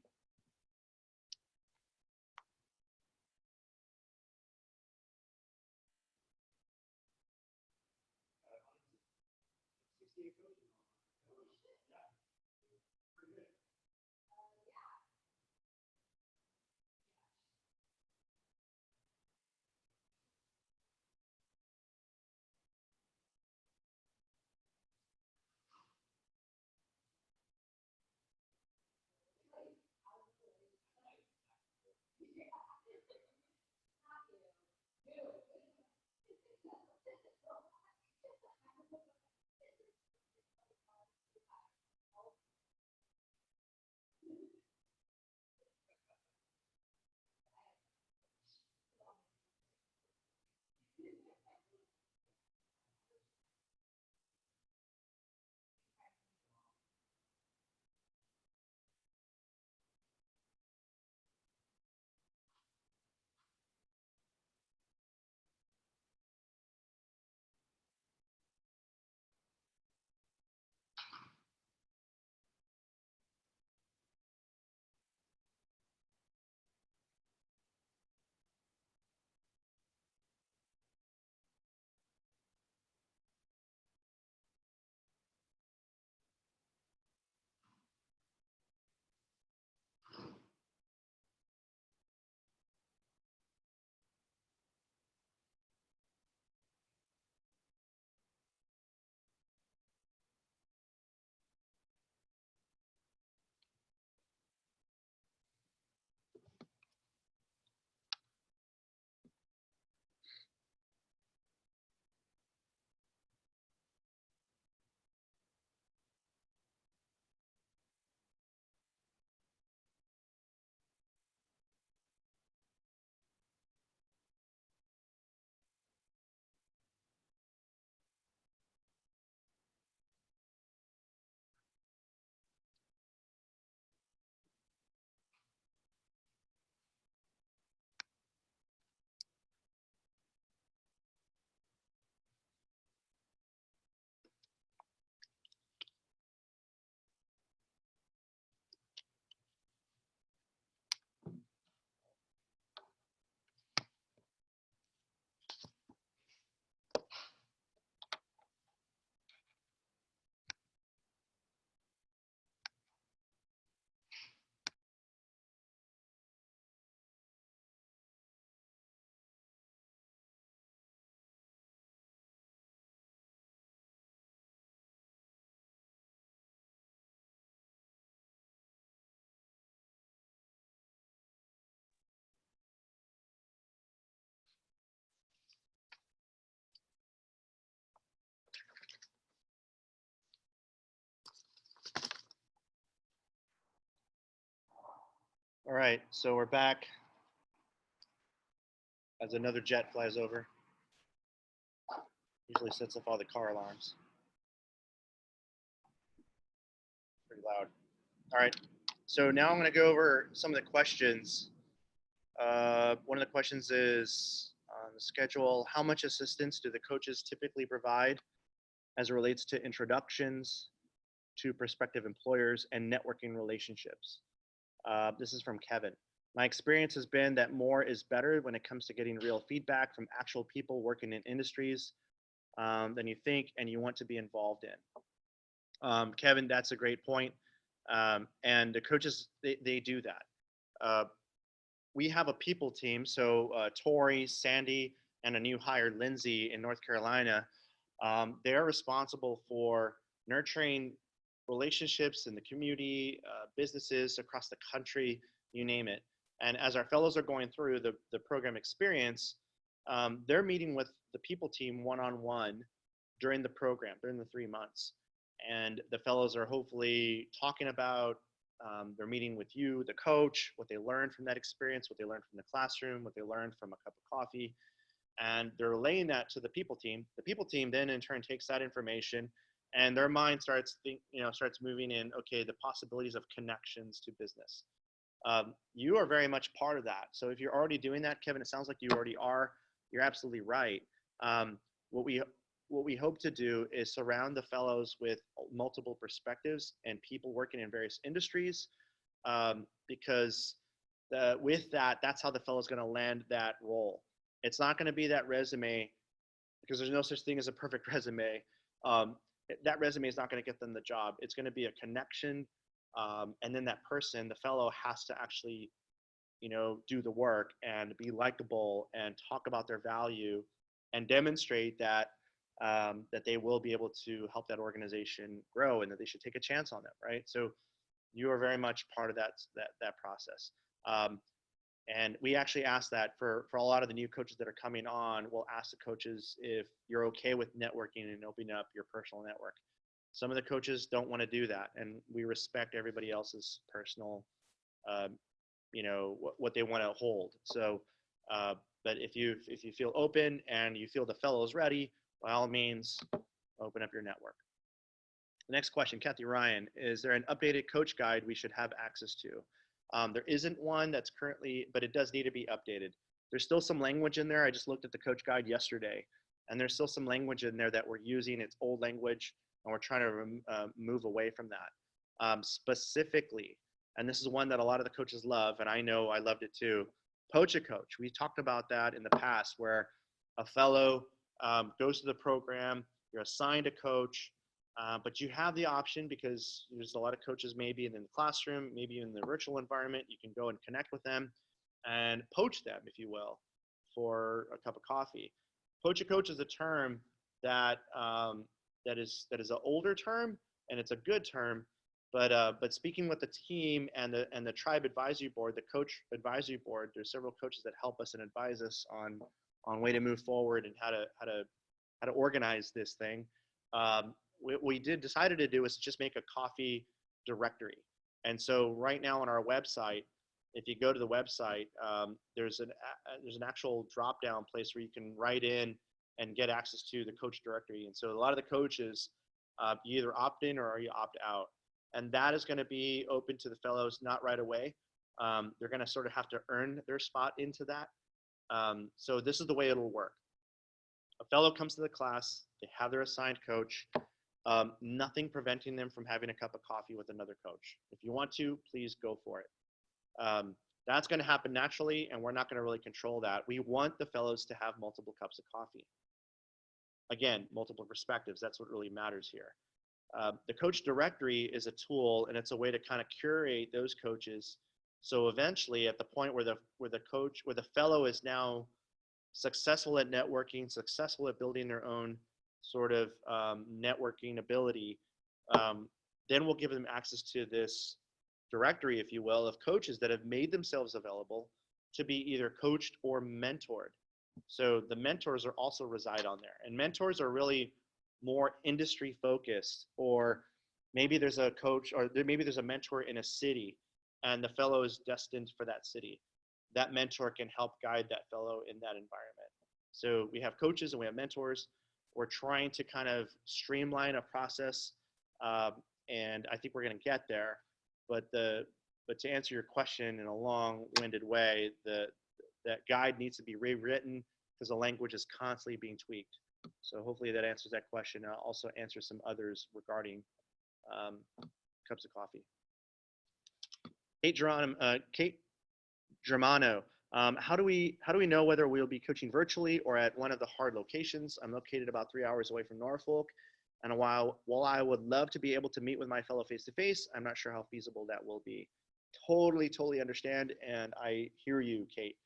All right, so we're back as another jet flies over. Usually sets off all the car alarms. Pretty loud. All right, so now I'm going to go over some of the questions. One of the questions is on the schedule, how much assistance do the coaches typically provide as it relates to introductions to prospective employers and networking relationships? This is from Kevin. My experience has been that more is better when it comes to getting real feedback from actual people working in industries than you think and you want to be involved in. Kevin, that's a great point. And the coaches, they do that. We have a people team. So Tori, Sandy, and a new hire, Lindsay, in North Carolina, they're responsible for nurturing relationships in the community, businesses across the country, you name it. And as our fellows are going through the program experience, they're meeting with the people team one-on-one during the program, during the 3 months. And the fellows are hopefully talking about, they're meeting with you, the coach, what they learned from that experience, what they learned from the classroom, what they learned from a cup of coffee, and they're relaying that to the people team. The people team then in turn takes that information and their mind starts starts moving in, okay, the possibilities of connections to business. You are very much part of that. So if you're already doing that, Kevin, it sounds like you already are. You're absolutely right. What we hope to do is surround the fellows with multiple perspectives and people working in various industries, because with that, that's how the fellow's going to land that role. It's not going to be that resume, because there's no such thing as a perfect resume. That resume is not going to get them the job. It's going to be a connection, and then that person, the fellow, has to actually, do the work and be likable and talk about their value and demonstrate that that they will be able to help that organization grow and that they should take a chance on them, right? So you are very much part of that process. And we actually ask that for a lot of the new coaches that are coming on. We'll ask the coaches if you're okay with networking and opening up your personal network. Some of the coaches don't want to do that, and we respect everybody else's personal, what they want to hold. So, but if you feel open and you feel the fellow is ready, by all means, open up your network. The next question, Kathy Ryan, is there an updated coach guide we should have access to? There isn't one that's currently, but it does need to be updated. There's still some language in there. I just looked at the coach guide yesterday, and there's still some language in there that we're using. It's old language, and we're trying to move away from that. Specifically, and this is one that a lot of the coaches love, and I know I loved it too, poach a coach. We talked about that in the past, where a fellow goes to the program, you're assigned a coach, but you have the option, because there's a lot of coaches maybe in the classroom, maybe in the virtual environment, you can go and connect with them and poach them, if you will, for a cup of coffee. Poach a coach is a term that that is an older term, and it's a good term, but speaking with the team and the tribe advisory board, the coach advisory board, there's several coaches that help us and advise us on way to move forward and how to organize this thing. What we decided to do is just make a coffee directory. And so right now on our website, if you go to the website, there's an actual drop down place where you can write in and get access to the coach directory. And so a lot of the coaches, you either opt in or you opt out. And that is going to be open to the fellows, not right away. They're going to sort of have to earn their spot into that. So this is the way it'll work. A fellow comes to the class, they have their assigned coach, nothing preventing them from having a cup of coffee with another coach. If you want to, please go for it. That's going to happen naturally, and we're not going to really control that. We want the fellows to have multiple cups of coffee. Again, multiple perspectives. That's what really matters here. The coach directory is a tool, and it's a way to kind of curate those coaches. So eventually, at the point where the fellow is now successful at networking, successful at building their own sort of networking ability, then we'll give them access to this directory, if you will, of coaches that have made themselves available to be either coached or mentored. So the mentors are also reside on there, and mentors are really more industry focused, or maybe there's a coach, or maybe there's a mentor in a city, and the fellow is destined for that city. That mentor can help guide that fellow in that environment. So we have coaches and we have mentors. We're trying to kind of streamline a process, and I think we're going to get there. But to answer your question in a long-winded way, that guide needs to be rewritten because the language is constantly being tweaked. So hopefully that answers that question. I'll also answer some others regarding cups of coffee. Kate Germano, how do we know whether we'll be coaching virtually or at one of the hard locations? I'm located about 3 hours away from Norfolk, and while I would love to be able to meet with my fellow face to face, I'm not sure how feasible that will be. Totally understand, and I hear you, Kate.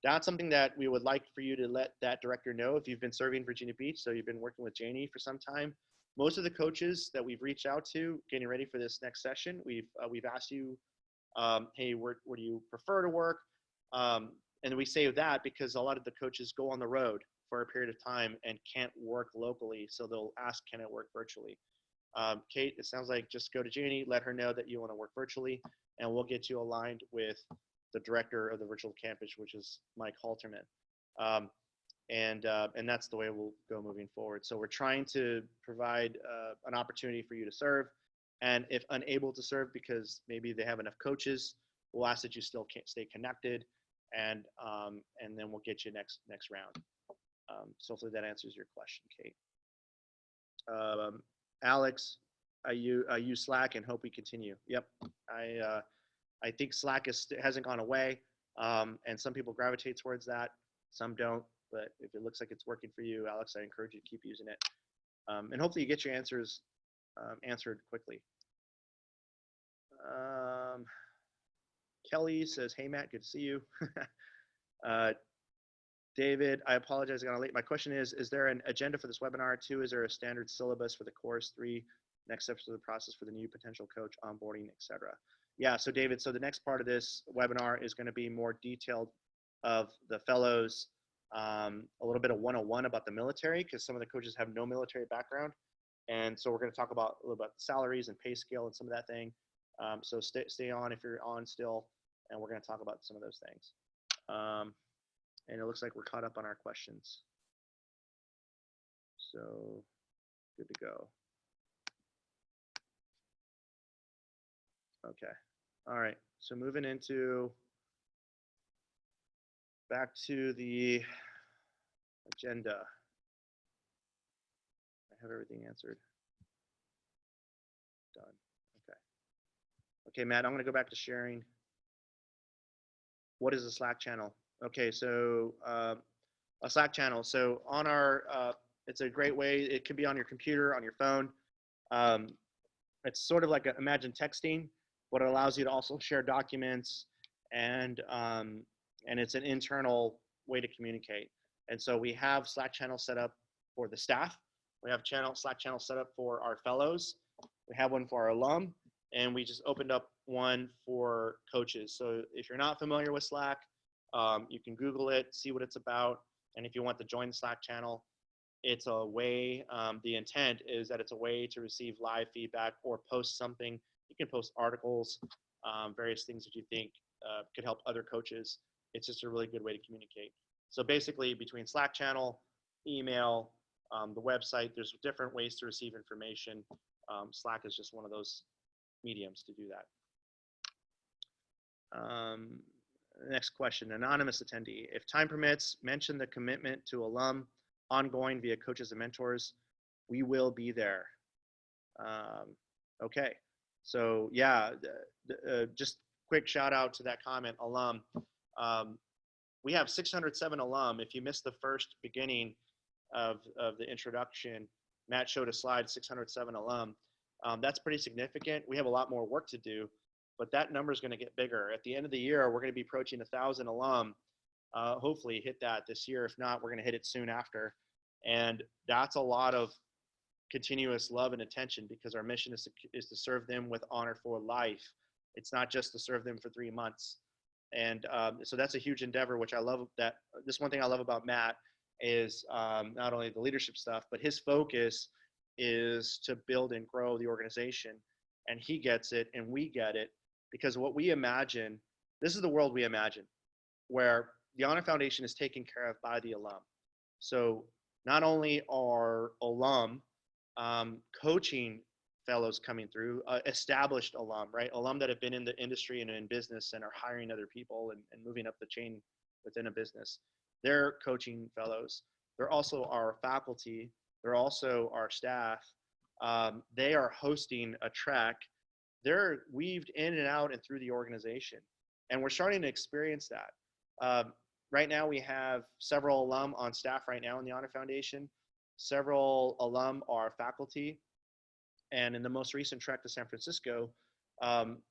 That's something that we would like for you to let that director know if you've been serving Virginia Beach, so you've been working with Janie for some time. Most of the coaches that we've reached out to, getting ready for this next session, we've asked you, hey, where do you prefer to work? And we say that because a lot of the coaches go on the road for a period of time and can't work locally, so they'll ask, can it work virtually? Kate, it sounds like just go to Janie, let her know that you want to work virtually, and we'll get you aligned with the director of the virtual campus, which is Mike Halterman. And that's the way we'll go moving forward. So we're trying to provide an opportunity for you to serve. And if unable to serve because maybe they have enough coaches, we'll ask that you still stay connected, and then we'll get you next round. So hopefully that answers your question, Kate. Alex, I use Slack and hope we continue. Yep, I think Slack hasn't gone away, and some people gravitate towards that, some don't. But if it looks like it's working for you, Alex, I encourage you to keep using it, and hopefully you get your answers answered quickly. Kelly says, "Hey Matt, good to see you." David, I apologize, I got late. My question is there an agenda for this webinar? 2, is there a standard syllabus for the course? 3, next steps of the process for the new potential coach, onboarding, etc. Yeah, so David, so the next part of this webinar is going to be more detailed of the fellows, a little bit of 101 about the military, because some of the coaches have no military background. And so we're going to talk about a little about salaries and pay scale and some of that thing. So stay on if you're on still, and we're going to talk about some of those things. And it looks like we're caught up on our questions. So good to go. Okay. All right. So moving into back to the agenda. I have everything answered. Done. Okay. Okay, Matt, I'm going to go back to sharing. What is a Slack channel? Okay, so a Slack channel. So on our, it's a great way. It could be on your computer, on your phone. It's sort of like imagine texting, but it allows you to also share documents, and it's an internal way to communicate. And so we have Slack channels set up for the staff. We have Slack channel set up for our fellows. We have one for our alum, and we just opened up one for coaches. So if you're not familiar with Slack, you can Google it, see what it's about. And if you want to join the Slack channel, it's a way, the intent is that it's a way to receive live feedback or post something. You can post articles, various things that you think could help other coaches. It's just a really good way to communicate. So basically between Slack channel, email, the website, there's different ways to receive information. Slack is just one of those mediums to do that. Next question, anonymous attendee. If time permits, mention the commitment to alum ongoing via coaches and mentors. We will be there. Okay, so yeah, just quick shout out to that comment, alum. We have 607 alum. If you missed the first beginning of the introduction, Matt showed a slide, 607 alum. That's pretty significant. We have a lot more work to do, but that number is going to get bigger. At the end of the year, we're going to be approaching 1,000 alum. Hopefully hit that this year. If not, we're going to hit it soon after. And that's a lot of continuous love and attention, because our mission is to serve them with honor for life. It's not just to serve them for 3 months. And so that's a huge endeavor, which I love. That this one thing I love about Matt is not only the leadership stuff, but his focus is to build and grow the organization. And he gets it and we get it. because what we imagine, this is the world we imagine, where the Honor Foundation is taken care of by the alum. So not only are alum coaching fellows coming through, established alum, right? Alum that have been in the industry and in business and are hiring other people and moving up the chain within a business. They're coaching fellows. They're also our faculty. They're also our staff. They are hosting a track. They're weaved in and out and through the organization. And we're starting to experience that. Right now, we have several alum on staff right now in the Honor Foundation. Several alum are faculty. And in the most recent trek to San Francisco,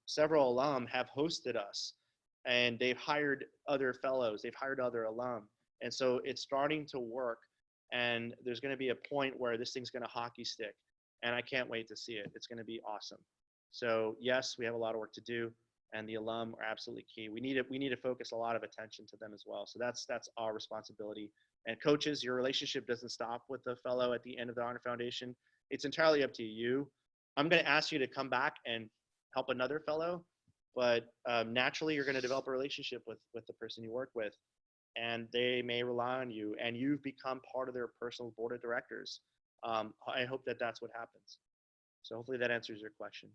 several alum have hosted us, and they've hired other fellows, they've hired other alum. And so it's starting to work, and there's going to be a point where this thing's going to hockey stick, and I can't wait to see it. It's going to be awesome. So yes, we have a lot of work to do, and the alum are absolutely key. We need to focus a lot of attention to them as well. So that's our responsibility. And coaches, your relationship doesn't stop with the fellow at the end of the Honor Foundation. It's entirely up to you. I'm going to ask you to come back and help another fellow, but naturally you're going to develop a relationship with the person you work with, and they may rely on you, and you've become part of their personal board of directors. I hope that that's what happens. So hopefully that answers your question.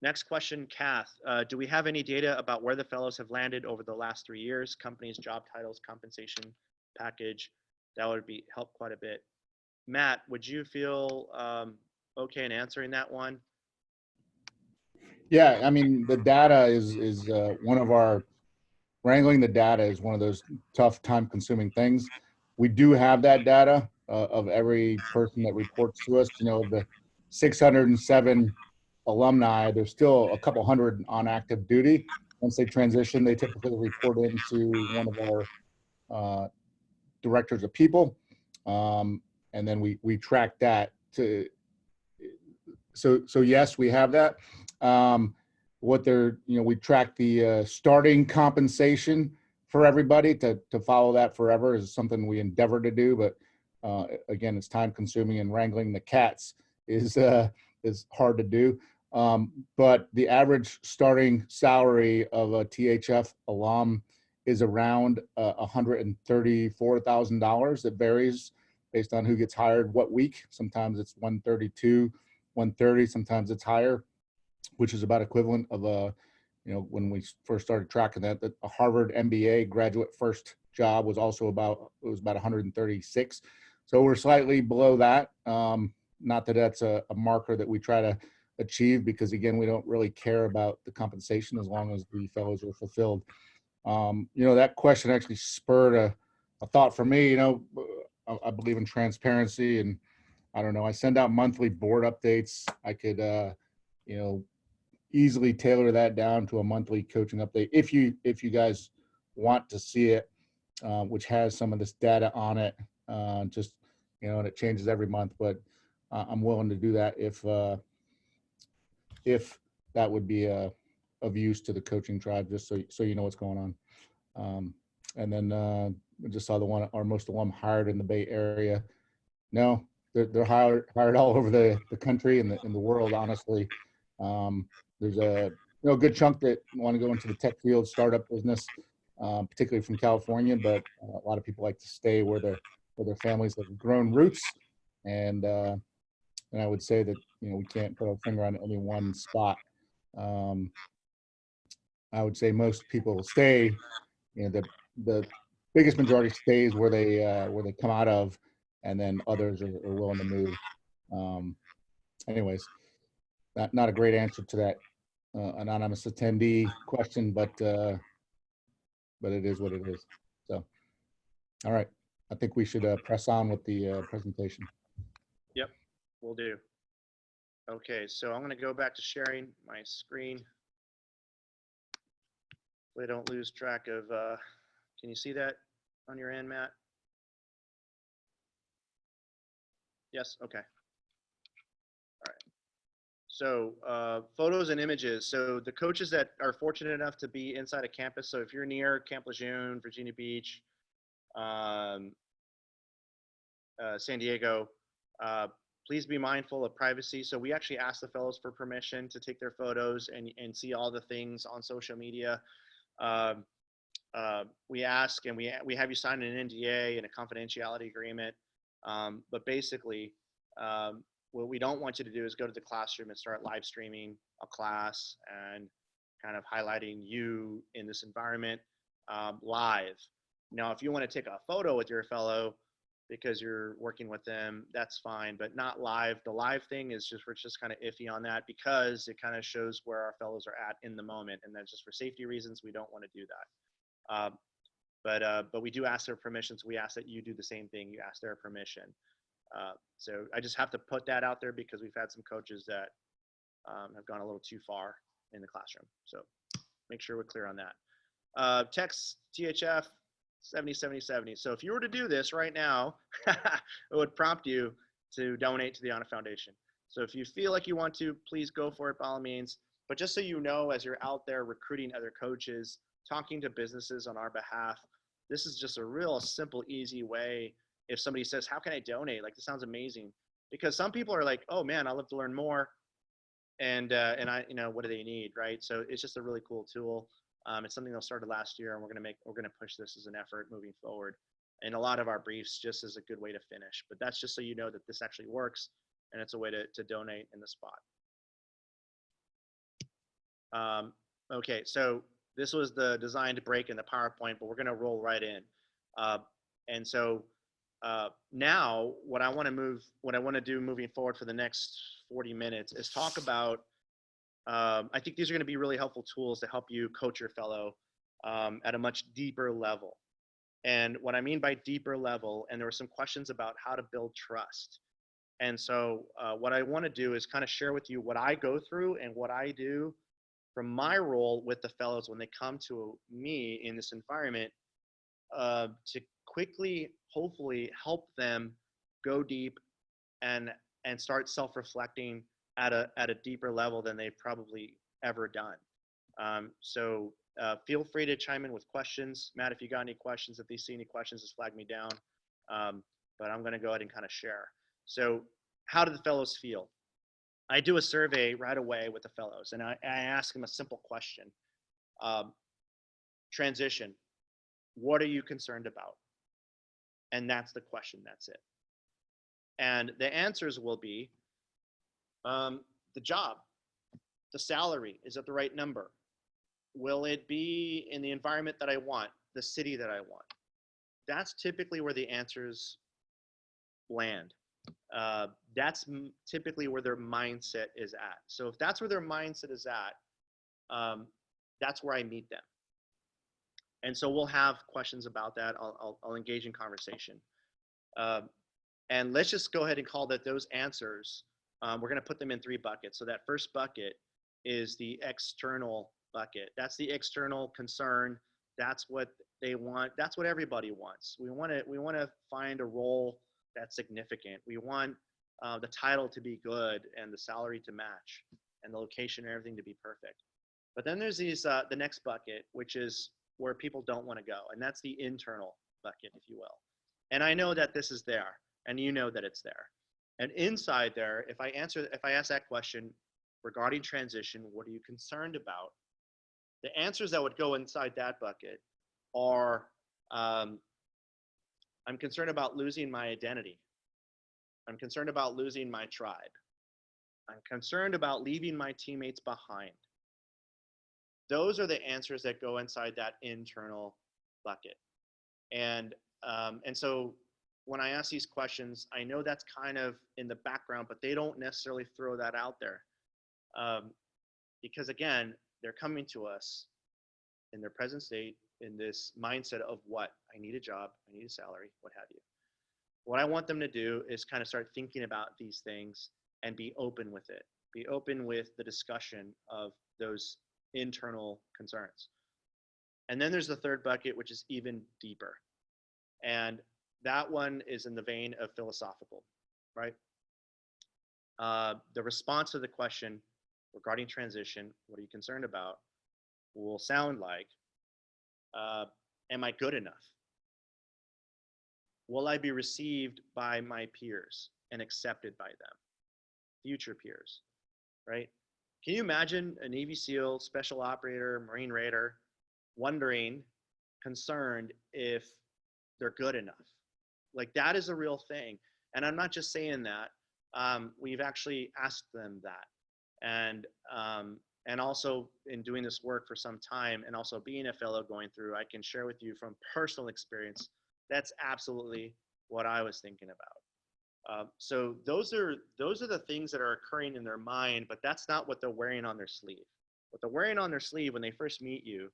Next question, Kath. Do we have any data about where the fellows have landed over the last 3 years? Companies, job titles, compensation package? That would help quite a bit. Matt, would you feel okay in answering that one? Yeah, I mean, the data is one of our, wrangling the data is one of those tough, time-consuming things. We do have that data of every person that reports to us. You know, the 607 alumni, there's still a couple hundred on active duty. Once they transition, they typically report into one of our directors of people, and then we track that to. So yes, we have that. What they're, we track the starting compensation for everybody to follow that forever is something we endeavor to do, but again, it's time consuming, and wrangling the cats is hard to do. But the average starting salary of a THF alum is around $134,000. It varies based on who gets hired what week. Sometimes it's 132, 130, sometimes it's higher, which is about equivalent of when we first started tracking that a Harvard MBA graduate first job was also about 136. So we're slightly below that. Not that that's a marker that we try to achieve, because again, we don't really care about the compensation as long as the fellows are fulfilled. That question actually spurred a thought for me. I believe in transparency, and I don't know, I send out monthly board updates. I could, easily tailor that down to a monthly coaching update if you guys want to see it, which has some of this data on it. And it changes every month, but I'm willing to do that if that would be of use to the coaching tribe, just so you know what's going on. And then I just saw the one, our most alum hired in the Bay Area. No, they're hired all over the country and the world, honestly. There's a good chunk that want to go into the tech field, startup business, particularly from California, but a lot of people like to stay where their families have grown roots. And I would say that we can't put our finger on any one spot. I would say most people stay. The biggest majority stays where they come out of, and then others are willing to move. Anyways, not a great answer to that anonymous attendee question, but it is what it is. So, all right, I think we should press on with the presentation. Yep, we'll do. Okay, so I'm going to go back to sharing my screen. So I don't lose track of, can you see that on your end, Matt? Yes, okay. All right. So photos and images. So the coaches that are fortunate enough to be inside a campus, so if you're near Camp Lejeune, Virginia Beach, San Diego, Please be mindful of privacy. So we actually ask the fellows for permission to take their photos and see all the things on social media. Um, we ask and we have you sign an NDA and a confidentiality agreement. But basically, what we don't want you to do is go to the classroom and start live streaming a class and kind of highlighting you in this environment live. Now, if you want to take a photo with your fellow because you're working with them, that's fine, but not live. The live thing is just, we're just kind of iffy on that because it kind of shows where our fellows are at in the moment. And that's just for safety reasons, we don't want to do that. But we do ask their permission. So we ask that you do the same thing. You ask their permission. So I just have to put that out there because we've had some coaches that have gone a little too far in the classroom. So make sure we're clear on that. Text THF 707070. So if you were to do this right now, it would prompt you to donate to the Honor Foundation. So if you feel like you want to, please go for it by all means. But just so you know, as you're out there recruiting other coaches, talking to businesses on our behalf, this is just a real simple, easy way. If somebody says, how can I donate? Like, this sounds amazing. Because some people are like, oh man, I'd love to learn more. And I, what do they need, right? So it's just a really cool tool. It's something that started last year, and we're gonna push this as an effort moving forward. And a lot of our briefs just as a good way to finish. But that's just so you know that this actually works, and it's a way to donate in the spot. Okay, so this was the designed break in the PowerPoint, but we're gonna roll right in. And so now what I want to do moving forward for the next 40 minutes is talk about, I think these are going to be really helpful tools to help you coach your fellow at a much deeper level. And what I mean by deeper level, and there were some questions about how to build trust. And so what I want to do is kind of share with you what I go through and what I do from my role with the fellows when they come to me in this environment to quickly, hopefully, help them go deep and start self-reflecting at a deeper level than they've probably ever done. So feel free to chime in with questions. Matt, if you got any questions, if you see any questions, just flag me down. But I'm going to go ahead and kind of share. So how do the fellows feel? I do a survey right away with the fellows, and I ask them a simple question. Transition. What are you concerned about? And that's the question, that's it. And the answers will be the job, the salary, is it the right number? Will it be in the environment that I want, the city that I want? That's typically where the answers land. That's typically where their mindset is at. So if that's where their mindset is at, that's where I meet them. And so we'll have questions about that. I'll engage in conversation. And let's just go ahead and call that those answers. We're going to put them in 3 buckets. So that first bucket is the external bucket. That's the external concern. That's what they want. That's what everybody wants. We want to find a role that's significant. We want the title to be good and the salary to match and the location and everything to be perfect. But then there's the next bucket, which is where people don't want to go. And that's the internal bucket, if you will. And I know that this is there, and you know that it's there. And inside there, if I ask that question regarding transition, what are you concerned about? The answers that would go inside that bucket are, I'm concerned about losing my identity. I'm concerned about losing my tribe. I'm concerned about leaving my teammates behind. Those are the answers that go inside that internal bucket. And so when I ask these questions, I know that's kind of in the background, but they don't necessarily throw that out there. Because again, they're coming to us in their present state in this mindset of what? I need a job, I need a salary, what have you. What I want them to do is kind of start thinking about these things and be open with it. Be open with the discussion of those internal concerns. And then there's the third bucket, which is even deeper. And that one is in the vein of philosophical, right? The response to the question regarding transition, what are you concerned about, will sound like, am I good enough? Will I be received by my peers? and accepted by them, future peers, right? Can you imagine a Navy SEAL, special operator, Marine Raider wondering, concerned if they're good enough? Like that is a real thing. And I'm not just saying that. We've actually asked them that. And also in doing this work for some time and also being a fellow going through, I can share with you from personal experience, that's absolutely what I was thinking about. So those are the things that are occurring in their mind, but that's not what they're wearing on their sleeve. What they're wearing on their sleeve when they first meet you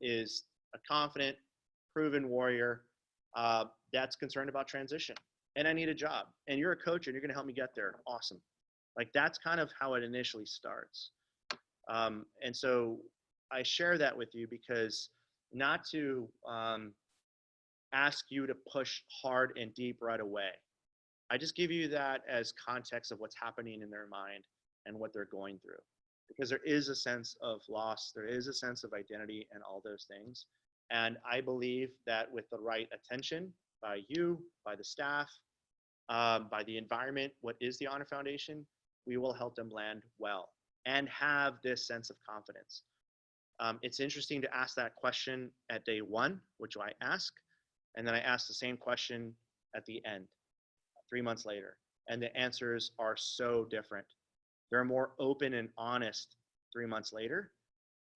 is a confident, proven warrior that's concerned about transition. And I need a job. And you're a coach and you're going to help me get there. Awesome. Like that's kind of how it initially starts. And so I share that with you because not to ask you to push hard and deep right away. I just give you that as context of what's happening in their mind and what they're going through. Because there is a sense of loss, there is a sense of identity and all those things. And I believe that with the right attention by you, by the staff, by the environment, what is the Honor Foundation, we will help them land well and have this sense of confidence. It's interesting to ask that question at day one, which I ask, and then I ask the same question at the end, 3 months later, and the answers are so different. They're more open and honest 3 months later,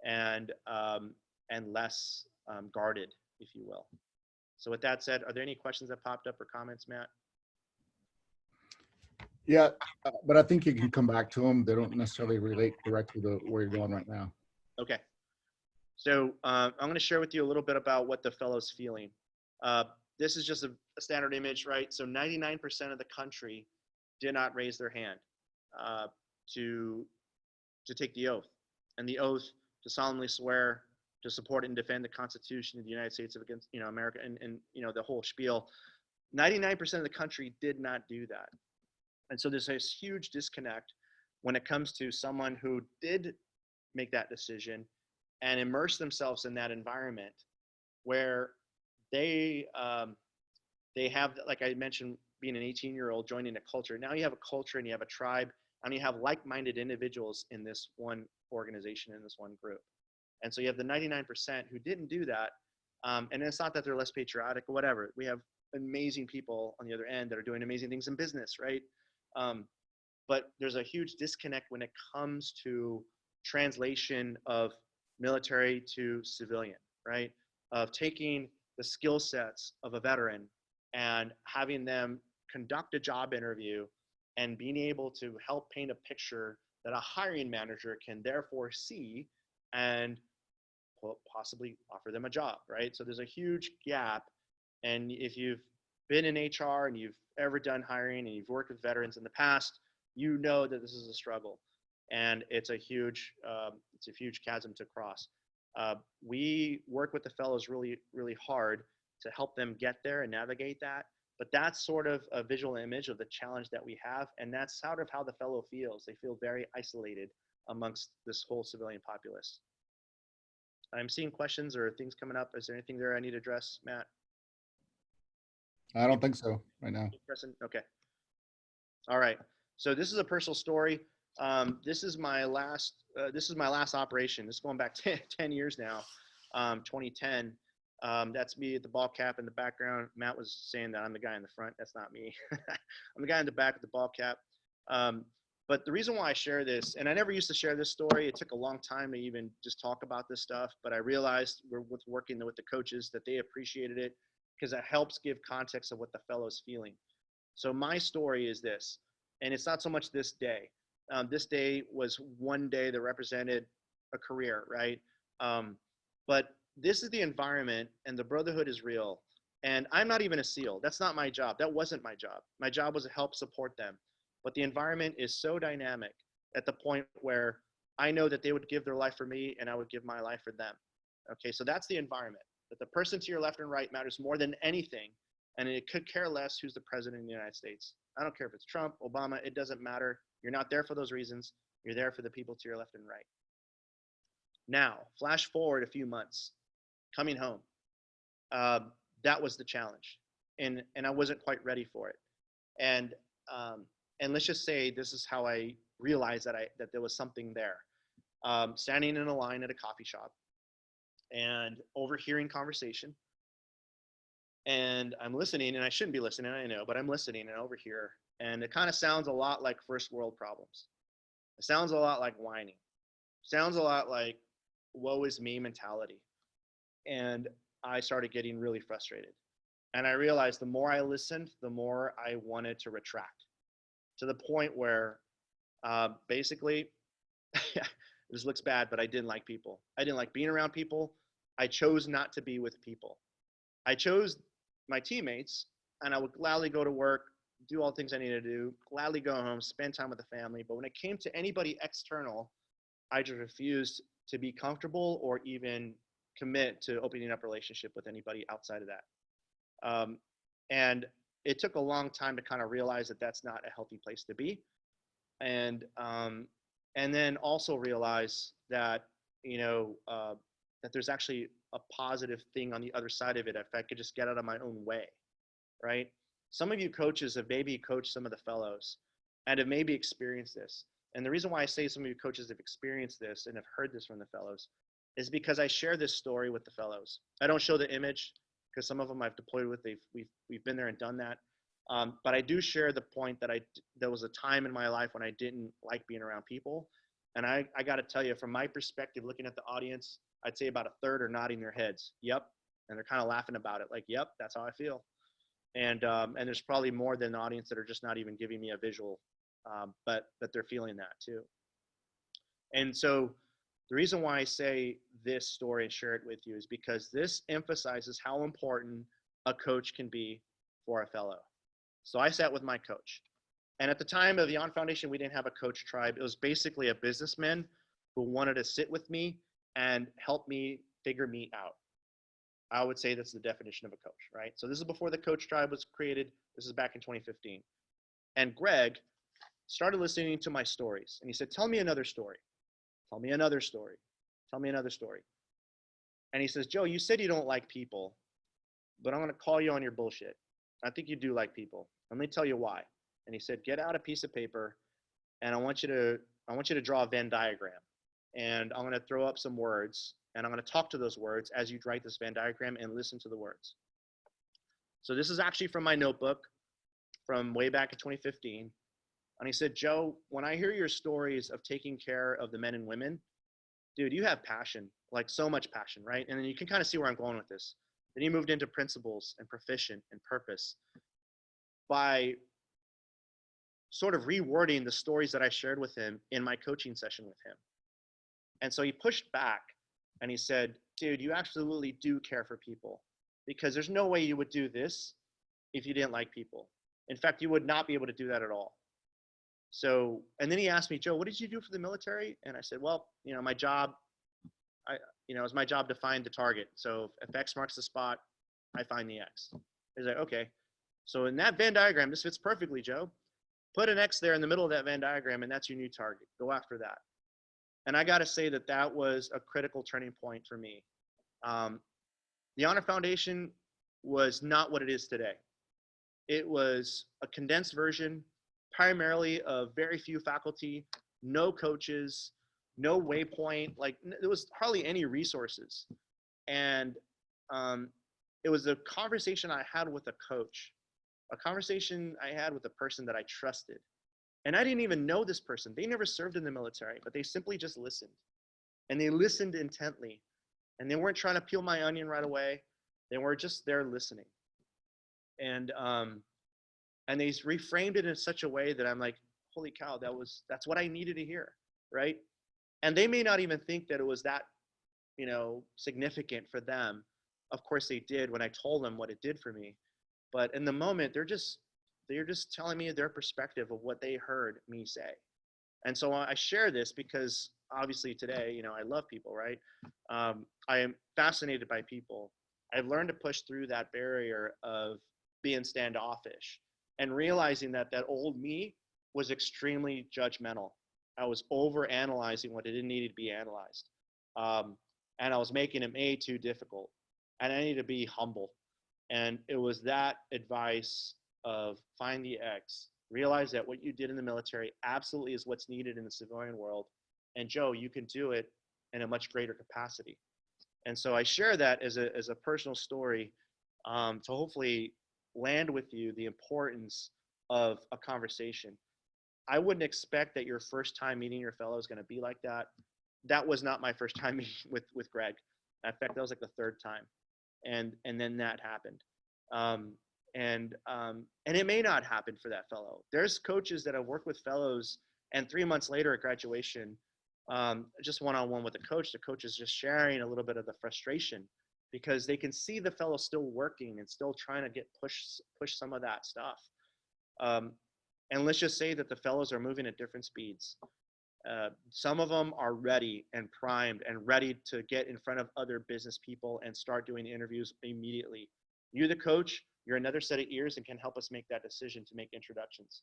and less guarded, if you will. So with that said, are there any questions that popped up or comments, Matt? Yeah, but I think you can come back to them. They don't necessarily relate directly to where you're going right now. Okay. So I'm going to share with you a little bit about what the fellow's feeling. This is just a standard image, right? So 99% of the country did not raise their hand to take the oath. And the oath to solemnly swear to support and defend the Constitution of the United States of against, America and the whole spiel. 99% of the country did not do that. And so there's this huge disconnect when it comes to someone who did make that decision and immerse themselves in that environment where they have, like I mentioned, being an 18-year-old joining a culture. Now you have a culture and you have a tribe and you have like-minded individuals in this one organization, in this one group. And so you have the 99% who didn't do that. And it's not that they're less patriotic or whatever. We have amazing people on the other end that are doing amazing things in business, right? But there's a huge disconnect when it comes to translation of military to civilian, right? Of taking the skill sets of a veteran and having them conduct a job interview and being able to help paint a picture that a hiring manager can therefore see and possibly offer them a job, right? So there's a huge gap. And if you've been in HR and you've ever done hiring and you've worked with veterans in the past, you know that this is a struggle, and it's a huge chasm to cross. We work with the fellows really, really hard to help them get there and navigate that. But that's sort of a visual image of the challenge that we have, and that's sort of how the fellow feels. They feel very isolated amongst this whole civilian populace. I'm seeing questions or things coming up. Is there anything there I need to address, Matt? I don't think so right now. Okay. All right. So this is a personal story. This is my last operation. This is going back 10 years now, 2010. That's me at the ball cap in the background. Matt was saying that I'm the guy in the front. That's not me. I'm the guy in the back with the ball cap. But the reason why I share this, and I never used to share this story, it took a long time to even just talk about this stuff, but I realized with working with the coaches that they appreciated it because it helps give context of what the fellow's feeling. So my story is this, and it's not so much this day. This day was one day that represented a career, right? But this is the environment, and the brotherhood is real. And I'm not even a SEAL. That's not my job. That wasn't my job. My job was to help support them. But the environment is so dynamic at the point where I know that they would give their life for me and I would give my life for them. Okay, so that's the environment. That the person to your left and right matters more than anything. And it could care less who's the president of the United States. I don't care if it's Trump, Obama, it doesn't matter. You're not there for those reasons. You're there for the people to your left and right. Now, flash forward a few months, coming home. That was the challenge. And I wasn't quite ready for it. And and let's just say this is how I realized that there was something there. Standing in a line at a coffee shop and overhearing conversation, and I'm listening, and I shouldn't be listening, I know, but I'm listening and overhear, and it kind of sounds a lot like first world problems. It sounds a lot like whining. Sounds a lot like woe is me mentality. And I started getting really frustrated. And I realized the more I listened, the more I wanted to retract, to the point where basically, this looks bad, but I didn't like people. I didn't like being around people. I chose not to be with people. I chose my teammates, and I would gladly go to work, do all the things I needed to do, gladly go home, spend time with the family. But when it came to anybody external, I just refused to be comfortable or even commit to opening up a relationship with anybody outside of that. And it took a long time to kind of realize that that's not a healthy place to be. And and then also realize that, you know, that there's actually a positive thing on the other side of it if I could just get out of my own way, right? Some of you coaches have maybe coached some of the fellows and have maybe experienced this. And the reason why I say some of you coaches have experienced this and have heard this from the fellows is because I share this story with the fellows. I don't show the image because some of them I've deployed with, we've been there and done that. But I do share the point that there was a time in my life when I didn't like being around people. And I got to tell you, from my perspective, looking at the audience, I'd say about a third are nodding their heads. Yep. And they're kind of laughing about it. Like, yep, that's how I feel. And there's probably more than the audience that are just not even giving me a visual, but they're feeling that too. And so the reason why I say this story and share it with you is because this emphasizes how important a coach can be for a fellow. So I sat with my coach. And at the time of the On Foundation, we didn't have a coach tribe. It was basically a businessman who wanted to sit with me and help me figure me out. I would say that's the definition of a coach, right? So this is before the coach tribe was created. This is back in 2015. And Greg started listening to my stories. And he said, tell me another story. Tell me another story. Tell me another story. And he says, Joe, you said you don't like people, but I'm going to call you on your bullshit. I think you do like people. Let me tell you why. And he said, get out a piece of paper and I want you to draw a Venn diagram. And I'm going to throw up some words and I'm going to talk to those words as you write this Venn diagram and listen to the words. So this is actually from my notebook from way back in 2015. And he said, Joe, when I hear your stories of taking care of the men and women, dude, you have passion, like so much passion, right? And then you can kind of see where I'm going with this. Then he moved into principles and proficient and purpose by sort of rewording the stories that I shared with him in my coaching session with him. And so he pushed back and he said, dude, you absolutely do care for people because there's no way you would do this if you didn't like people. In fact, you would not be able to do that at all. So, and then he asked me, Joe, what did you do for the military? And I said, well, you know, my job, it's my job to find the target. So if X marks the spot, I find the X. He's like, okay. So in that Venn diagram, this fits perfectly, Joe. Put an X there in the middle of that Venn diagram, and that's your new target. Go after that. And I got to say that that was a critical turning point for me. The Honor Foundation was not what it is today. It was a condensed version, primarily of very few faculty, no coaches, no waypoint, like there was hardly any resources. And it was a conversation I had with a coach, a conversation I had with a person that I trusted. And I didn't even know this person. They never served in the military, but they simply just listened. And they listened intently. And they weren't trying to peel my onion right away. They were just there listening. And they reframed it in such a way that I'm like, holy cow, that's what I needed to hear, right? And they may not even think that it was that, significant for them. Of course they did when I told them what it did for me. But in the moment, they're just telling me their perspective of what they heard me say. And so I share this because obviously today, I love people, right? I am fascinated by people. I've learned to push through that barrier of being standoffish and realizing that old me was extremely judgmental. I was over analyzing what it didn't need to be analyzed. And I was making it way too difficult. And I needed to be humble. And it was that advice of find the X, Realize that what you did in the military absolutely is what's needed in the civilian world. And Joe, you can do it in a much greater capacity. And so I share that as a personal story to hopefully land with you the importance of a conversation. I wouldn't expect that your first time meeting your fellow is going to be like that. That was not my first time meeting with Greg. In fact, that was like the third time, and then that happened, and it may not happen for that fellow. There's coaches that have worked with fellows, and 3 months later at graduation, just one-on-one with the coach is just sharing a little bit of the frustration because they can see the fellow still working and still trying to get push some of that stuff. And let's just say that the fellows are moving at different speeds. Some of them are ready and primed and ready to get in front of other business people and start doing interviews immediately. You, the coach, you're another set of ears and can help us make that decision to make introductions.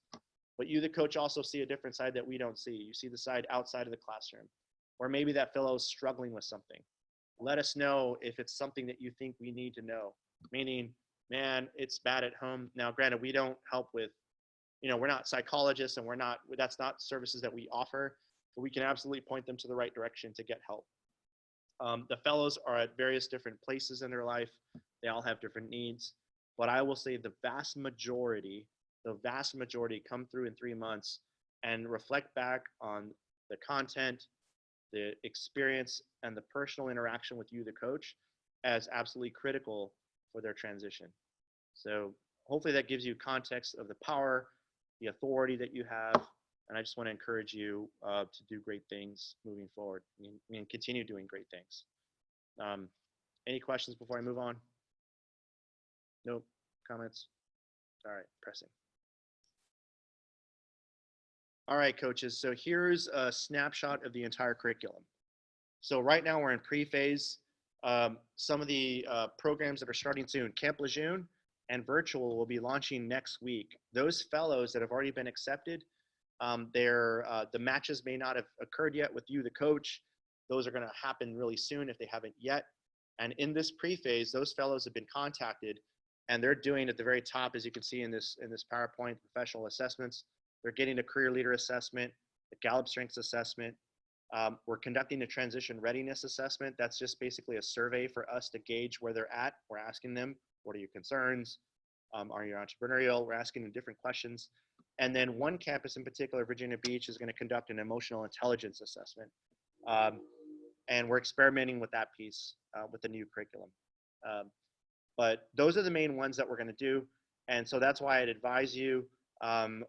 But you, the coach, also see a different side that we don't see. You see the side outside of the classroom, or maybe that fellow is struggling with something. Let us know if it's something that you think we need to know. Meaning, man, it's bad at home. Now, granted, we don't help with, we're not psychologists and that's not services that we offer, but we can absolutely point them to the right direction to get help. The fellows are at various different places in their life. They all have different needs, but I will say the vast majority come through in 3 months and reflect back on the content, the experience, and the personal interaction with you, the coach, as absolutely critical for their transition. So hopefully that gives you context of the power, the authority that you have. And I just want to encourage you to do great things moving forward and continue doing great things. Any questions before I move on? Nope. Comments? All right, pressing. All right, coaches. So here's a snapshot of the entire curriculum. So right now we're in pre-phase. Some of the programs that are starting soon, Camp Lejeune and virtual, will be launching next week. Those fellows that have already been accepted, the matches may not have occurred yet with you, the coach. Those are going to happen really soon if they haven't yet. And in this pre-phase, those fellows have been contacted, and they're doing at the very top, as you can see in this PowerPoint, professional assessments. They're getting a career leader assessment, a Gallup Strengths assessment. We're conducting a transition readiness assessment. That's just basically a survey for us to gauge where they're at. We're asking them, what are your concerns? Are you entrepreneurial? We're asking them different questions. And then one campus in particular, Virginia Beach, is going to conduct an emotional intelligence assessment. And we're experimenting with that piece with the new curriculum. But those are the main ones that we're going to do. And so that's why I'd advise you,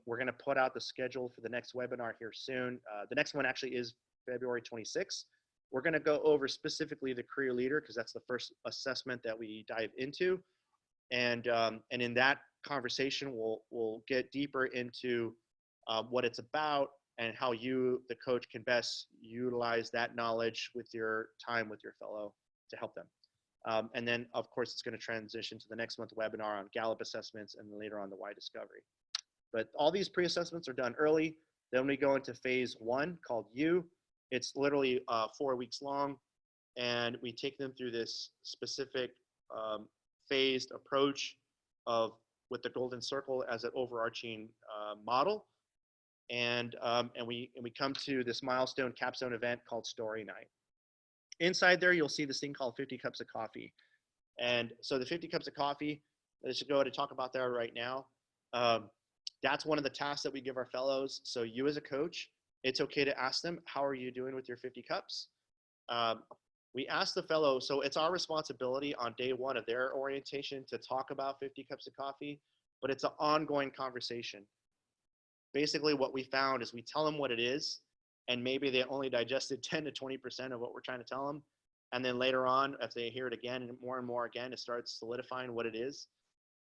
we're going to put out the schedule for the next webinar here soon. The next one actually is February 26th. We're going to go over specifically the career leader because that's the first assessment that we dive into. And in that conversation, we'll get deeper into what it's about and how you, the coach, can best utilize that knowledge with your time with your fellow to help them. And then, of course, it's going to transition to the next month webinar on Gallup assessments and later on the why discovery. But all these pre-assessments are done early. Then we go into phase 1 called U. It's literally 4 weeks long, and we take them through this specific phased approach with the golden circle as an overarching model. And we come to this milestone capstone event called Story Night. Inside there, you'll see this thing called 50 Cups of Coffee. And so the 50 Cups of Coffee, let's just go ahead and talk about that right now. That's one of the tasks that we give our fellows. So you as a coach, it's okay to ask them, how are you doing with your 50 cups? We ask the fellow, so it's our responsibility on day 1 of their orientation to talk about 50 cups of coffee, but it's an ongoing conversation. Basically what we found is we tell them what it is, and maybe they only digested 10 to 20% of what we're trying to tell them. And then later on, if they hear it again and more again, it starts solidifying what it is.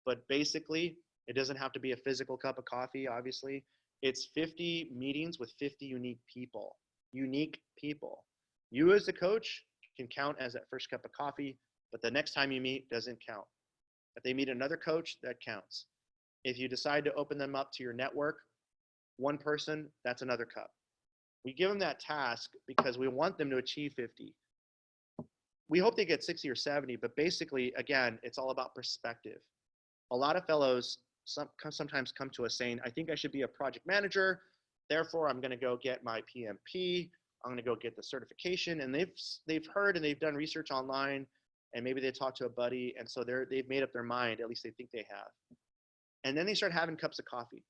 But basically, it doesn't have to be a physical cup of coffee, obviously. It's 50 meetings with 50 unique people. You as a coach can count as that first cup of coffee, but the next time you meet doesn't count. If they meet another coach, that counts. If you decide to open them up to your network, one person, that's another cup. We give them that task because we want them to achieve 50. We hope they get 60 or 70, but basically, again, it's all about perspective. A lot of fellows sometimes come to us saying, I think I should be a project manager. Therefore, I'm going to go get my PMP. I'm going to go get the certification. And they've heard and they've done research online, and maybe they talked to a buddy. And so they've made up their mind, at least they think they have. And then they start having cups of coffee.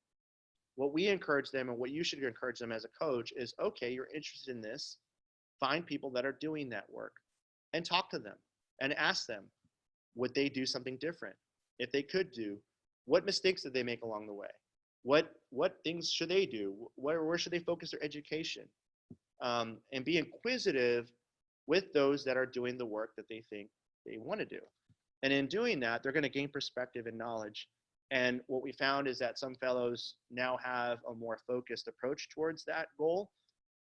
What we encourage them, and what you should encourage them as a coach, is, okay, you're interested in this. Find people that are doing that work and talk to them and ask them, would they do something different? If they could do, what mistakes did they make along the way? What things should they do? Where should they focus their education? And be inquisitive with those that are doing the work that they think they want to do. And in doing that, they're going to gain perspective and knowledge. And what we found is that some fellows now have a more focused approach towards that goal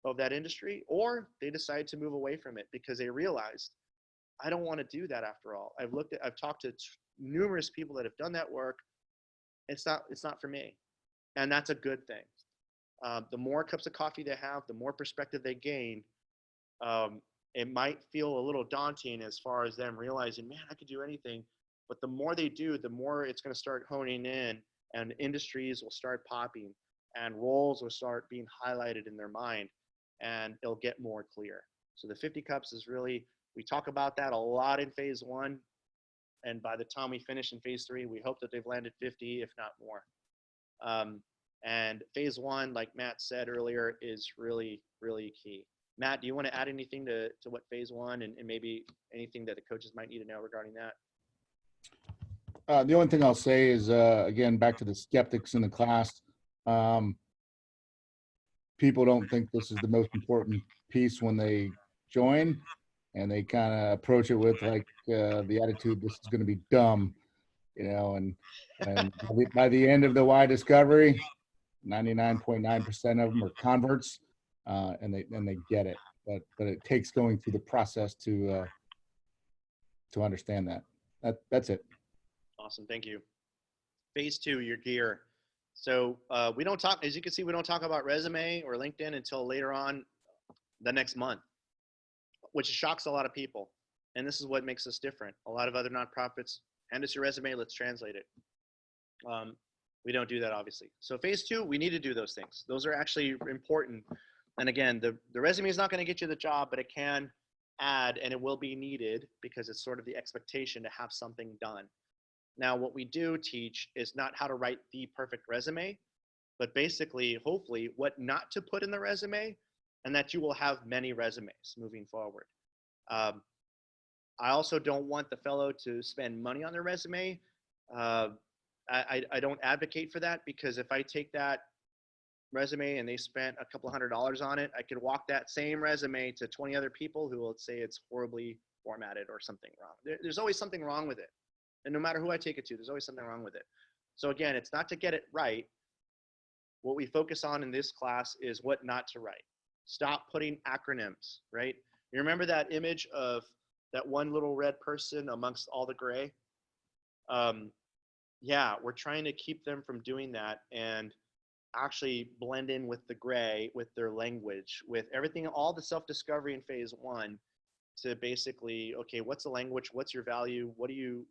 of that industry, or they decide to move away from it because they realized, I don't want to do that after all. I've talked to numerous people that have done that work. It's not for me. And that's a good thing. The more cups of coffee they have, the more perspective they gain. It might feel a little daunting as far as them realizing, man, I could do anything. But the more they do, the more it's going to start honing in, and industries will start popping, and roles will start being highlighted in their mind, and it'll get more clear. So the 50 cups is really, we talk about that a lot in phase 1. And by the time we finish in phase 3, we hope that they've landed 50, if not more. And phase 1, like Matt said earlier, is really, really key. Matt, do you want to add anything to what phase 1 and maybe anything that the coaches might need to know regarding that? The only thing I'll say is, again, back to the skeptics in the class. People don't think this is the most important piece when they join, and they kind of approach it with like the attitude, this is going to be dumb, and by the end of the why discovery, 99.9% of them are converts, and they get it. But it takes going through the process to understand that. That's it. Awesome, thank you. Phase 2, your gear. So we don't talk, as you can see, we don't talk about resume or LinkedIn until later on the next month, which shocks a lot of people. And this is what makes us different. A lot of other nonprofits, hand us your resume, let's translate it. We don't do that, obviously. So phase 2, we need to do those things. Those are actually important. And again, the resume is not going to get you the job, but it can add, and it will be needed because it's sort of the expectation to have something done. Now, what we do teach is not how to write the perfect resume, but basically, hopefully, what not to put in the resume, and that you will have many resumes moving forward. I also don't want the fellow to spend money on their resume. I don't advocate for that, because if I take that resume and they spent a couple $100s on it, I could walk that same resume to 20 other people who will say it's horribly formatted or something wrong. There's always something wrong with it. And no matter who I take it to, there's always something wrong with it. So again, it's not to get it right. What we focus on in this class is what not to write. Stop putting acronyms, right? You remember that image of that one little red person amongst all the gray? Yeah, we're trying to keep them from doing that and actually blend in with the gray, with their language, with everything, all the self-discovery in phase 1. To basically, okay, what's the language? What's your value? What do you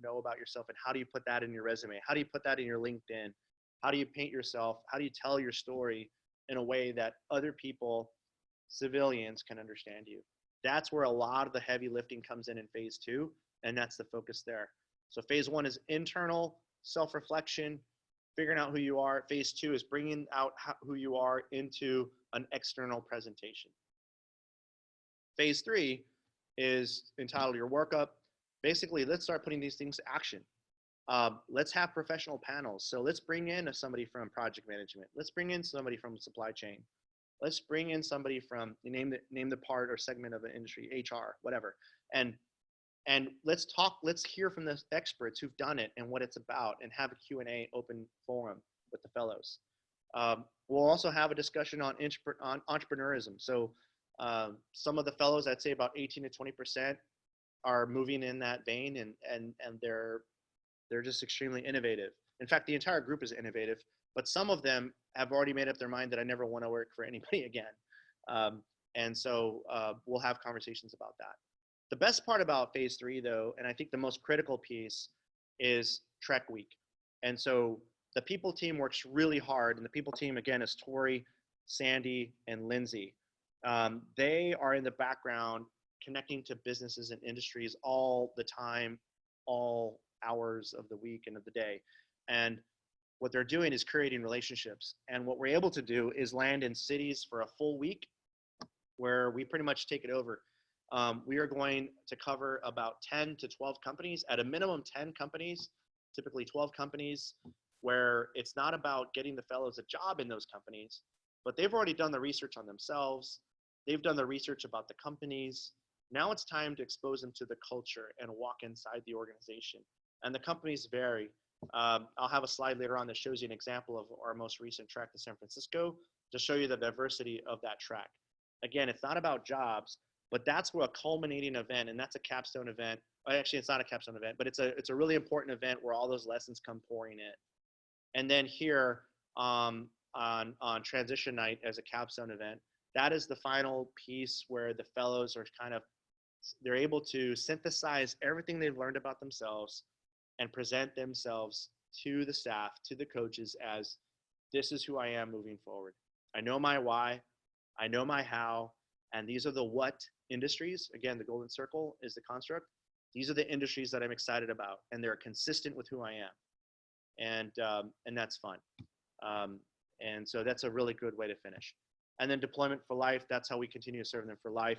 know about yourself? And how do you put that in your resume? How do you put that in your LinkedIn? How do you paint yourself? How do you tell your story in a way that other people, civilians, can understand you? That's where a lot of the heavy lifting comes in phase 2, and that's the focus there. So phase 1 is internal self-reflection, figuring out who you are. Phase 2 is bringing out who you are into an external presentation. Phase 3 is entitled Your Workup. Basically, let's start putting these things to action. Let's have professional panels. So let's bring in somebody from project management. Let's bring in somebody from supply chain. Let's bring in somebody from, name the part or segment of an industry, HR, whatever. And let's hear from the experts who've done it and what it's about, and have a Q&A open forum with the fellows. We'll also have a discussion on entrepreneurism. So some of the fellows, I'd say about 18 to 20%, are moving in that vein, and they're just extremely innovative. In fact, the entire group is innovative, but some of them have already made up their mind that I never want to work for anybody again. And so we'll have conversations about that. The best part about phase 3, though, and I think the most critical piece, is Trek Week. And so The people team works really hard, and the people team again is Tori, Sandy, and Lindsay. They are in the background connecting to businesses and industries all the time, all hours of the week and of the day. And what they're doing is creating relationships. And what we're able to do is land in cities for a full week where we pretty much take it over. We are going to cover about 10 to 12 companies, at a minimum 10 companies, typically 12 companies, where it's not about getting the fellows a job in those companies, but they've already done the research on themselves. They've done the research about the companies. Now it's time to expose them to the culture and walk inside the organization. And the companies vary. I'll have a slide later on that shows you an example of our most recent track to San Francisco to show you the diversity of that track. Again, it's not about jobs, but that's where a culminating event, and that's a capstone event. Actually, it's not a capstone event, but it's a really important event where all those lessons come pouring in. And then here on transition night as a capstone event, that is the final piece where the fellows are they're able to synthesize everything they've learned about themselves and present themselves to the staff, to the coaches as, this is who I am moving forward. I know my why, I know my how, and these are the what industries. Again, the golden circle is the construct. These are the industries that I'm excited about, and they're consistent with who I am. And that's fun. And so that's a really good way to finish. And then deployment for life, that's how we continue to serve them for life.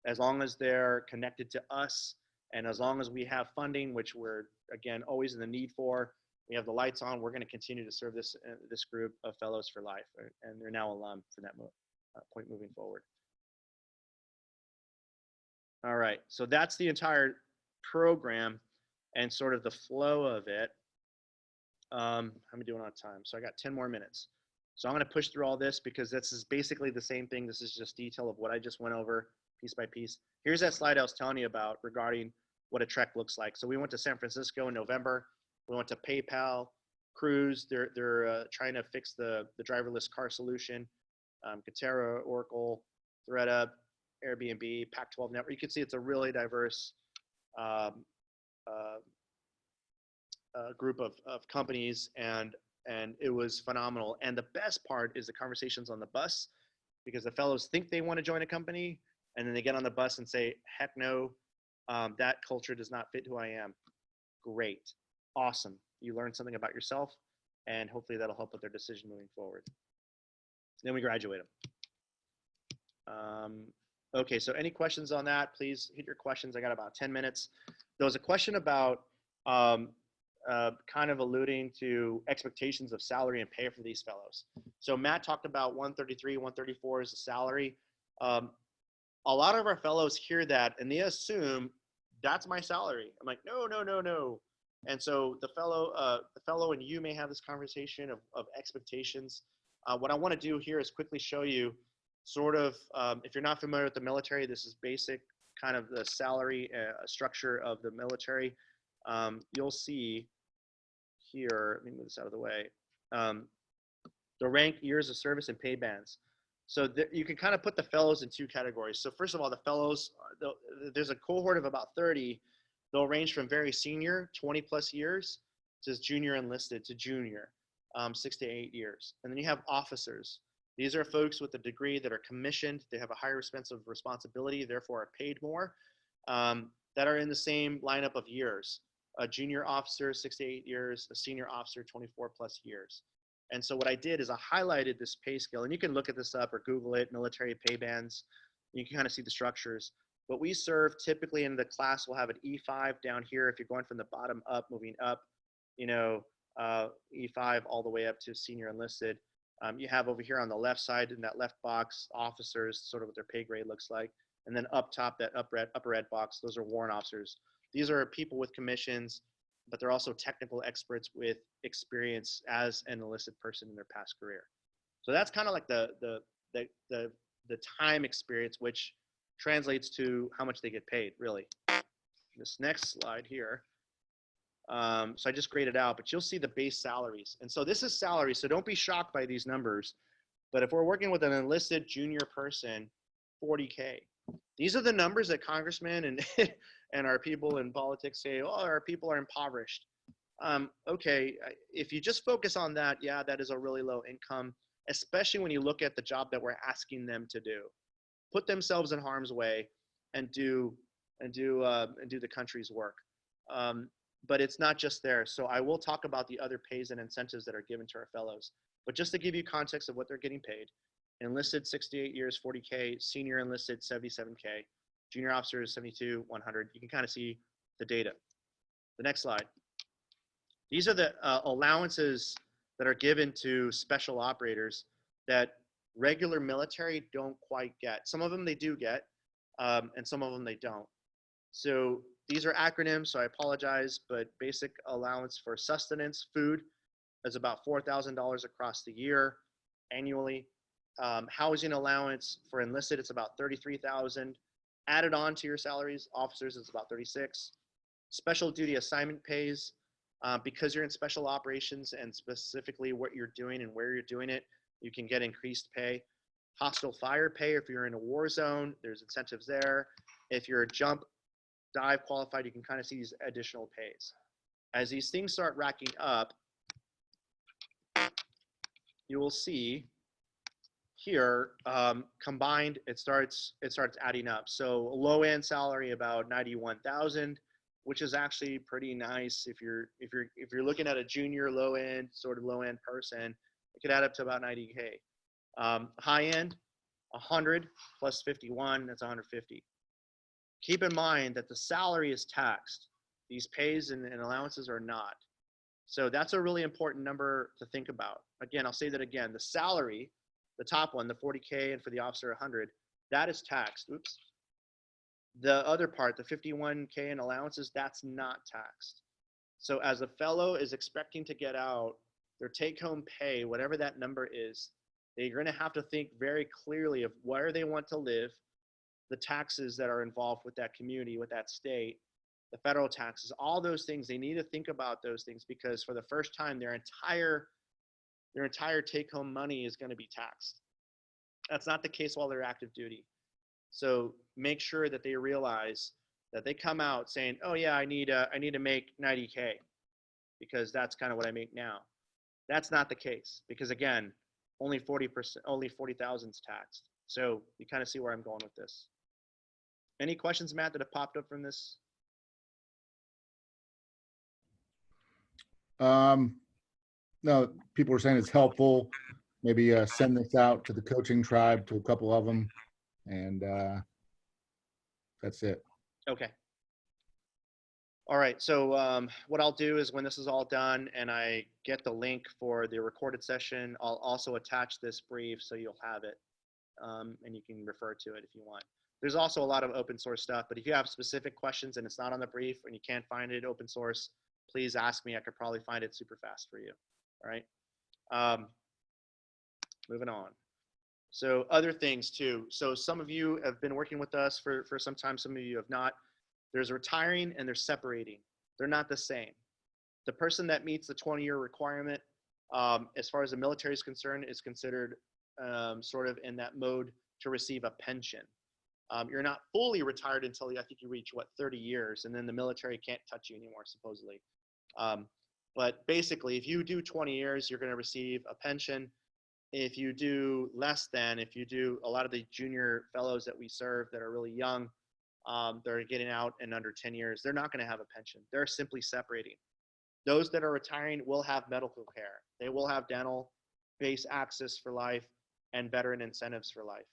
As long as they're connected to us, and as long as we have funding, which we're, again, always in the need for, we have the lights on, we're going to continue to serve this group of fellows for life. And they're now alum for that point moving forward. All right, so that's the entire program and sort of the flow of it. How am I doing on time? So I got 10 more minutes. So I'm going to push through all this because this is basically the same thing. This is just detail of what I just went over piece by piece. Here's that slide I was telling you about regarding what a trek looks like. So we went to San Francisco in November. We went to PayPal, Cruise. They're trying to fix the driverless car solution. Katera, Oracle, ThreadUp, Airbnb, Pac-12 Network. You can see it's a really diverse group of companies, and it was phenomenal. And the best part is the conversations on the bus, because the fellows think they want to join a company, and then they get on the bus and say, heck no, that culture does not fit who I am. Great. Awesome. You learned something about yourself, and hopefully that'll help with their decision moving forward. Then we graduate them. Okay, so any questions on that? Please hit your questions. I got about 10 minutes. There was a question about kind of alluding to expectations of salary and pay for these fellows. So Matt talked about 133, 134 as a salary. A lot of our fellows hear that and they assume that's my salary. I'm like, no, no, no, no. And so the fellow and you may have this conversation of expectations. What I want to do here is quickly show you sort of, if you're not familiar with the military, this is basic kind of the salary structure of the military. You'll see here, let me move this out of the way, the rank, years of service, and pay bands. So you can kind of put the fellows in two categories. So first of all, the fellows, there's a cohort of about 30. They'll range from very senior, 20 plus years, to junior enlisted to junior, 6 to 8 years. And then you have officers. These are folks with a degree that are commissioned. They have a higher sense of responsibility, therefore are paid more, that are in the same lineup of years. A junior officer, 6 to 8 years, a senior officer, 24 plus years. And so what I did is I highlighted this pay scale, and you can look at this up or Google it, military pay bands. You can kind of see the structures. But we serve typically in the class, we'll have an E5 down here. If you're going from the bottom up, moving up, you know, E5 all the way up to senior enlisted. You have over here on the left side in that left box, officers, sort of what their pay grade looks like. And then up top, that upper red box, those are warrant officers. These are people with commissions, but they're also technical experts with experience as an enlisted person in their past career. So that's kind of like the time experience, which translates to how much they get paid, really. This next slide here. So I just graded out, but you'll see the base salaries. And so this is salary, so don't be shocked by these numbers. But if we're working with an enlisted junior person, 40K. These are the numbers that congressmen and and our people in politics say, oh, our people are impoverished. Okay, if you just focus on that, yeah, that is a really low income, especially when you look at the job that we're asking them to do. Put themselves in harm's way and do the country's work. Um, but it's not just there. So I will talk about the other pays and incentives that are given to our fellows. But just to give you context of what they're getting paid, enlisted 68 years, 40K, senior enlisted 77K, junior officers 72, 100. You can kind of see the data. The next slide. These are the allowances that are given to special operators that regular military don't quite get. Some of them they do get, and some of them they don't. So these are acronyms, so I apologize, but basic allowance for sustenance, food, is about $4,000 across the year annually. Housing allowance for enlisted, it's about $33,000. Added on to your salaries, officers, it's about 36. Special duty assignment pays, because you're in special operations and specifically what you're doing and where you're doing it, you can get increased pay. Hostile fire pay, if you're in a war zone, there's incentives there. If you're a jump dive qualified, you can kind of see these additional pays. As these things start racking up, you will see here combined it starts adding up. So low end salary about 91,000, which is actually pretty nice if you're looking at a junior low end person. It could add up to about 90K. High end 100 plus 51, that's 150. Keep in mind that the salary is taxed. These pays and allowances are not. So that's a really important number to think about. Again, I'll say that again. The salary, the top one, the 40K, and for the officer 100, that is taxed. Oops. The other part, the 51K and allowances, that's not taxed. So as a fellow is expecting to get out, their take-home pay, whatever that number is, they're going to have to think very clearly of where they want to live, the taxes that are involved with that community, with that state, the federal taxes, all those things. They need to think about those things because for the first time, their entire take-home money is going to be taxed. That's not the case while they're active duty. So make sure that they realize that they come out saying, "Oh yeah, I need to make 90K because that's kind of what I make now." That's not the case because again, only 40,000 is taxed. So you kind of see where I'm going with this. Any questions, Matt, that have popped up from this? No, people are saying it's helpful. Maybe send this out to the coaching tribe, to a couple of them, and that's it. Okay. All right. So what I'll do is when this is all done and I get the link for the recorded session, I'll also attach this brief so you'll have it and you can refer to it if you want. There's also a lot of open source stuff, but if you have specific questions and it's not on the brief and you can't find it open source, please ask me. I could probably find it super fast for you. All right. Moving on. So other things too. So some of you have been working with us for some time. Some of you have not. There's retiring and there's separating. They're not the same. The person that meets the 20-year requirement, as far as the military is concerned, is considered sort of in that mode to receive a pension. You're not fully retired until I think you reach 30 years, and then the military can't touch you anymore, supposedly. But basically, if you do 20 years, you're going to receive a pension. If you do less than, if you do a lot of the junior fellows that we serve that are really young, they're getting out in under 10 years, they're not going to have a pension. They're simply separating. Those that are retiring will have medical care. They will have dental, base access for life, and veteran incentives for life.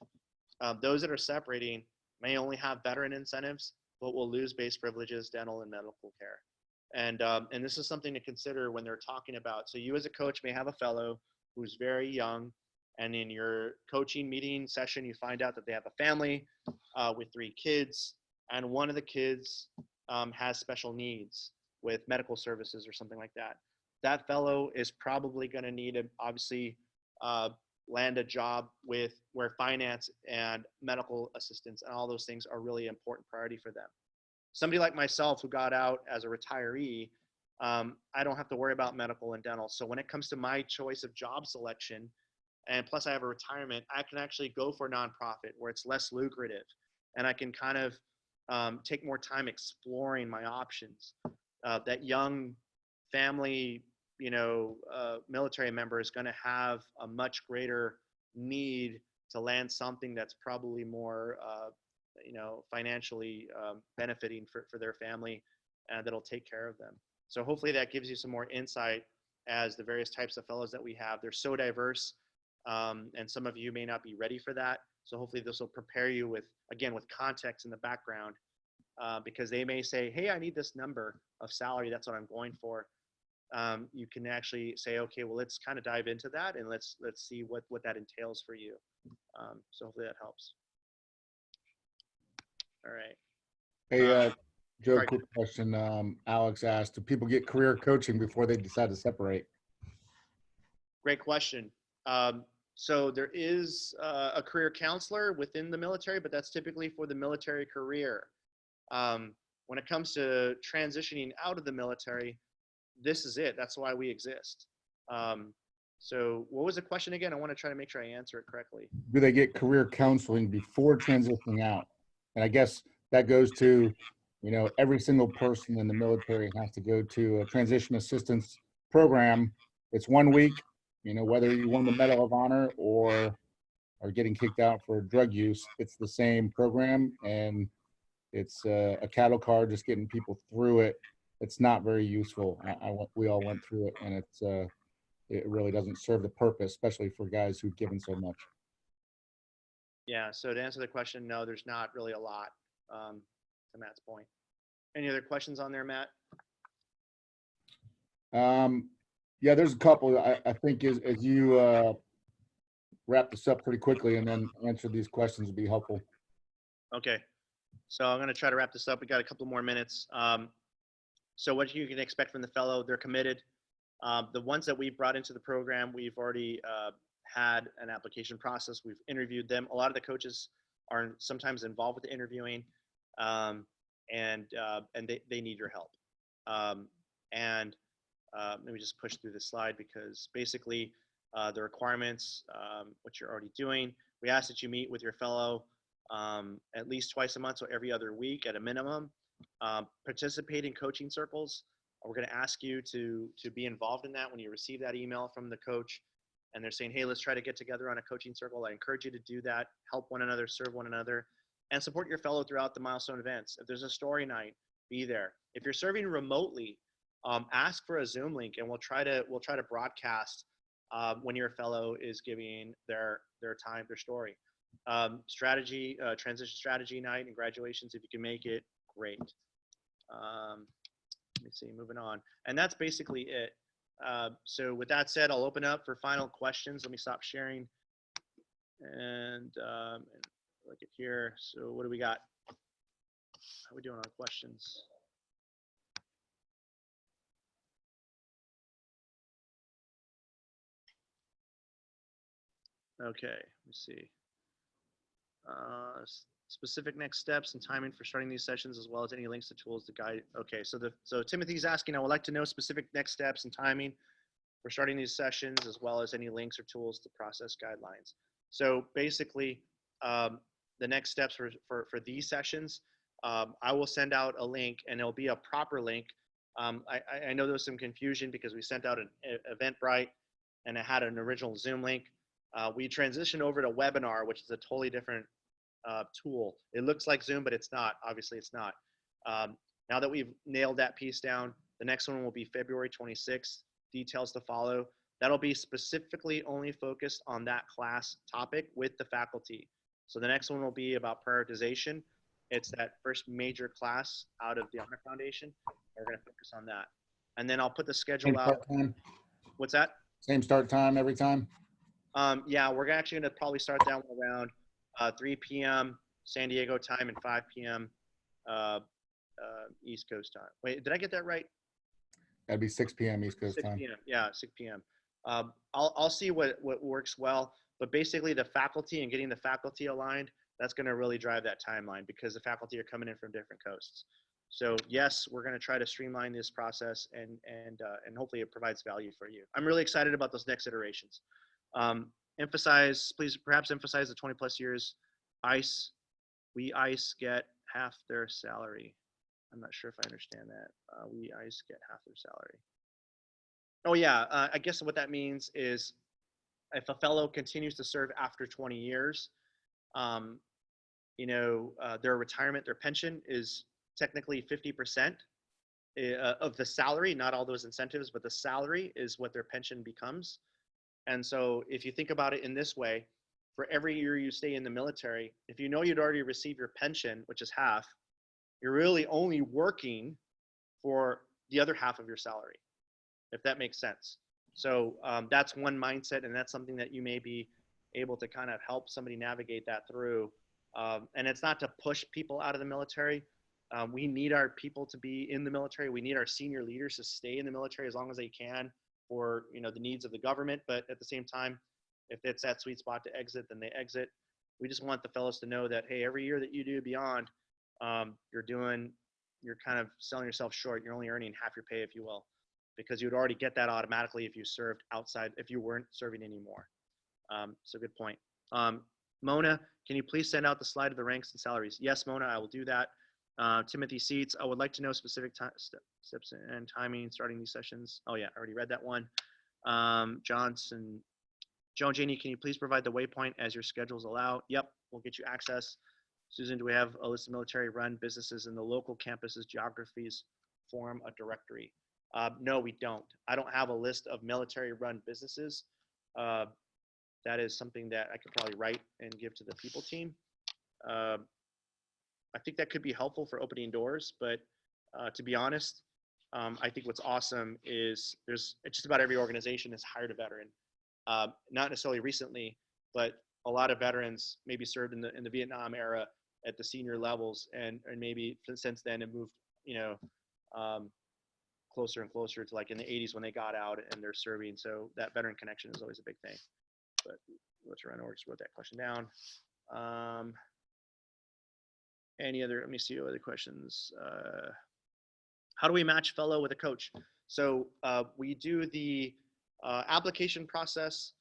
Those that are separating may only have veteran incentives, but will lose base privileges, dental, and medical care. And this is something to consider when they're talking about. So you as a coach may have a fellow who's very young, and in your coaching meeting session, you find out that they have a family with 3 kids, and one of the kids has special needs with medical services or something like that. That fellow is probably going to need to obviously land a job with where finance and medical assistance and all those things are really important priority for them. Somebody like myself who got out as a retiree, I don't have to worry about medical and dental. So when it comes to my choice of job selection, and plus I have a retirement, I can actually go for a nonprofit where it's less lucrative, and I can kind of take more time exploring my options. That young family, military member is going to have a much greater need to land something that's probably more, financially benefiting for their family, and that'll take care of them. So hopefully that gives you some more insight as the various types of fellows that we have. They're so diverse, and some of you may not be ready for that. So hopefully this will prepare you with, again, with context in the background, because they may say, hey, I need this number of salary. That's what I'm going for. You can actually say, okay, well, let's kind of dive into that, and let's see what that entails for you. So hopefully that helps. All right. Hey, Joe, Right. quick question. Alex asked, do people get career coaching before they decide to separate? Great question. So there is a career counselor within the military, but that's typically for the military career. When it comes to transitioning out of the military, this is it. That's why we exist. So what was the question again? I want to try to make sure I answer it correctly. Do they get career counseling before transitioning out? And I guess that goes to, every single person in the military has to go to a transition assistance program. It's 1 week, whether you won the Medal of Honor or are getting kicked out for drug use, it's the same program, and it's a cattle card just getting people through it. It's not very useful. We all went through it, and it really doesn't serve the purpose, especially for guys who've given so much. Yeah. So to answer the question, no, there's not really a lot, to Matt's point. Any other questions on there, Matt? Yeah, there's a couple. I think as you wrap this up pretty quickly and then answer these questions would be helpful. Okay. So I'm going to try to wrap this up. We got a couple more minutes. So what you can expect from the fellow, they're committed. The ones that we've brought into the program, we've already had an application process. We've interviewed them. A lot of the coaches are sometimes involved with the interviewing, and they need your help. Let me just push through this slide, because basically the requirements, what you're already doing, we ask that you meet with your fellow at least twice a month, so every other week at a minimum. Participate in coaching circles. We're going to ask you to be involved in that when you receive that email from the coach and they're saying, hey, let's try to get together on a coaching circle. I encourage you to do that. Help one another, serve one another, and support your fellow throughout the milestone events. If there's a story night, be there. If you're serving remotely, ask for a Zoom link, and we'll try to broadcast when your fellow is giving their time, their story. Transition strategy night and graduations, if you can make it, great. Let me see, moving on. And that's basically it. So with that said, I'll open up for final questions. Let me stop sharing and look at here. So what do we got? How are we doing on questions? Okay, let me see. Specific next steps and timing for starting these sessions, as well as any links to tools to guide. Okay, so Timothy's asking, I would like to know specific next steps and timing for starting these sessions, as well as any links or tools to process guidelines. So basically, the next steps for these sessions, I will send out a link, and it'll be a proper link. I know there was some confusion because we sent out an Eventbrite and it had an original Zoom link. We transitioned over to Webinar, which is a totally different tool. It looks like Zoom, but it's not. Obviously, it's not. Now that we've nailed that piece down, the next one will be February 26th. Details to follow. That'll be specifically only focused on that class topic with the faculty. So the next one will be about prioritization. It's that first major class out of the Honor Foundation. We're going to focus on that. And then I'll put the schedule out. What's that? Same start time every time? Yeah, we're actually going to probably start that one around 3 p.m. San Diego time and 5 p.m. East Coast time. Wait, did I get that right? That'd be 6 p.m. East Coast 6 time. p.m. Yeah, 6 p.m. I'll see what works well, but basically the faculty and getting the faculty aligned, that's going to really drive that timeline, because the faculty are coming in from different coasts. So yes, we're going to try to streamline this process, and hopefully it provides value for you. I'm really excited about those next iterations. Please perhaps emphasize the 20 plus years ICE. We ICE get half their salary. I'm not sure if I understand that. We ICE get half their salary. Oh yeah, I guess what that means is if a fellow continues to serve after 20 years, um, their retirement, their pension is technically 50% of the salary, not all those incentives, but the salary is what their pension becomes. And so if you think about it in this way, for every year you stay in the military, if you know you'd already received your pension, which is half, you're really only working for the other half of your salary, if that makes sense. So that's one mindset, and that's something that you may be able to kind of help somebody navigate that through. And it's not to push people out of the military. We need our people to be in the military. We need our senior leaders to stay in the military as long as they can for the needs of the government. But at the same time, if it's that sweet spot to exit, then they exit. We just want the fellows to know that, hey, every year that you do beyond, you're kind of selling yourself short. You're only earning half your pay, if you will, because you'd already get that automatically if you served outside, if you weren't serving anymore. So good point. Mona, can you please send out the slide of the ranks and salaries? Yes, Mona, I will do that. Timothy Seats, I would like to know specific steps and timing starting these sessions. Oh yeah, I already read that one. Johnson, Joan Janey, can you please provide the waypoint as your schedules allow? Yep, we'll get you access. Susan, do we have a list of military-run businesses in the local campuses, geographies, form a directory? No, we don't. I don't have a list of military-run businesses. That is something that I could probably write and give to the people team. I think that could be helpful for opening doors, but to be honest, I think what's awesome is just about every organization has hired a veteran. Not necessarily recently, but a lot of veterans maybe served in the Vietnam era at the senior levels, and maybe since then have moved, closer and closer to like in the 80s when they got out and they're serving. So that veteran connection is always a big thing. But let's run over, just wrote that question down. Any other, let me see other questions. How do we match fellow with a coach? So we do the application process.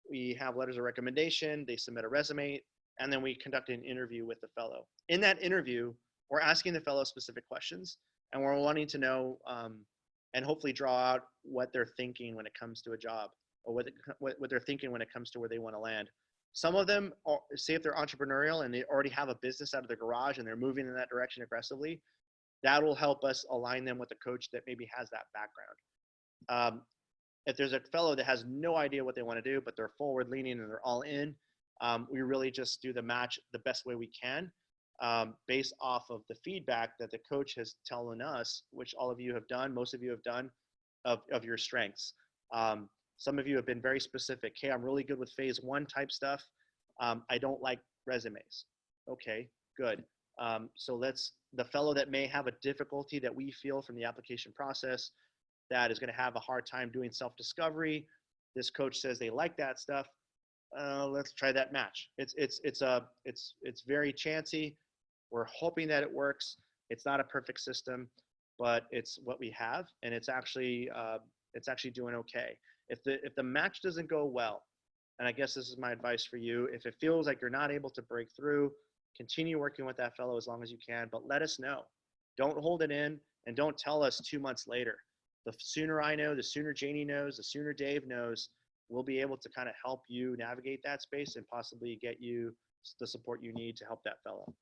We have letters of recommendation. They submit a resume, and then we conduct an interview with the fellow. In that interview, we're asking the fellow specific questions, and we're wanting to know and hopefully draw out what they're thinking when it comes to a job, or what they're thinking when it comes to where they want to land. Some of them, say if they're entrepreneurial and they already have a business out of their garage and they're moving in that direction aggressively, that will help us align them with a coach that maybe has that background. If there's a fellow that has no idea what they want to do, but they're forward leaning and they're all in, we really just do the match the best way we can, based off of the feedback that the coach has telling us, which all of you have done, most of you have done, of your strengths. Some of you have been very specific. Hey, I'm really good with phase one type stuff. I don't like resumes. Okay, good. So the fellow that may have a difficulty that we feel from the application process, that is going to have a hard time doing self-discovery. This coach says they like that stuff. Let's try that match. It's very chancy. We're hoping that it works. It's not a perfect system, but it's what we have, and it's actually doing okay. If the match doesn't go well, and I guess this is my advice for you, if it feels like you're not able to break through, continue working with that fellow as long as you can, but let us know. Don't hold it in, and don't tell us 2 months later. The sooner I know, the sooner Janie knows, the sooner Dave knows, we'll be able to kind of help you navigate that space and possibly get you the support you need to help that fellow.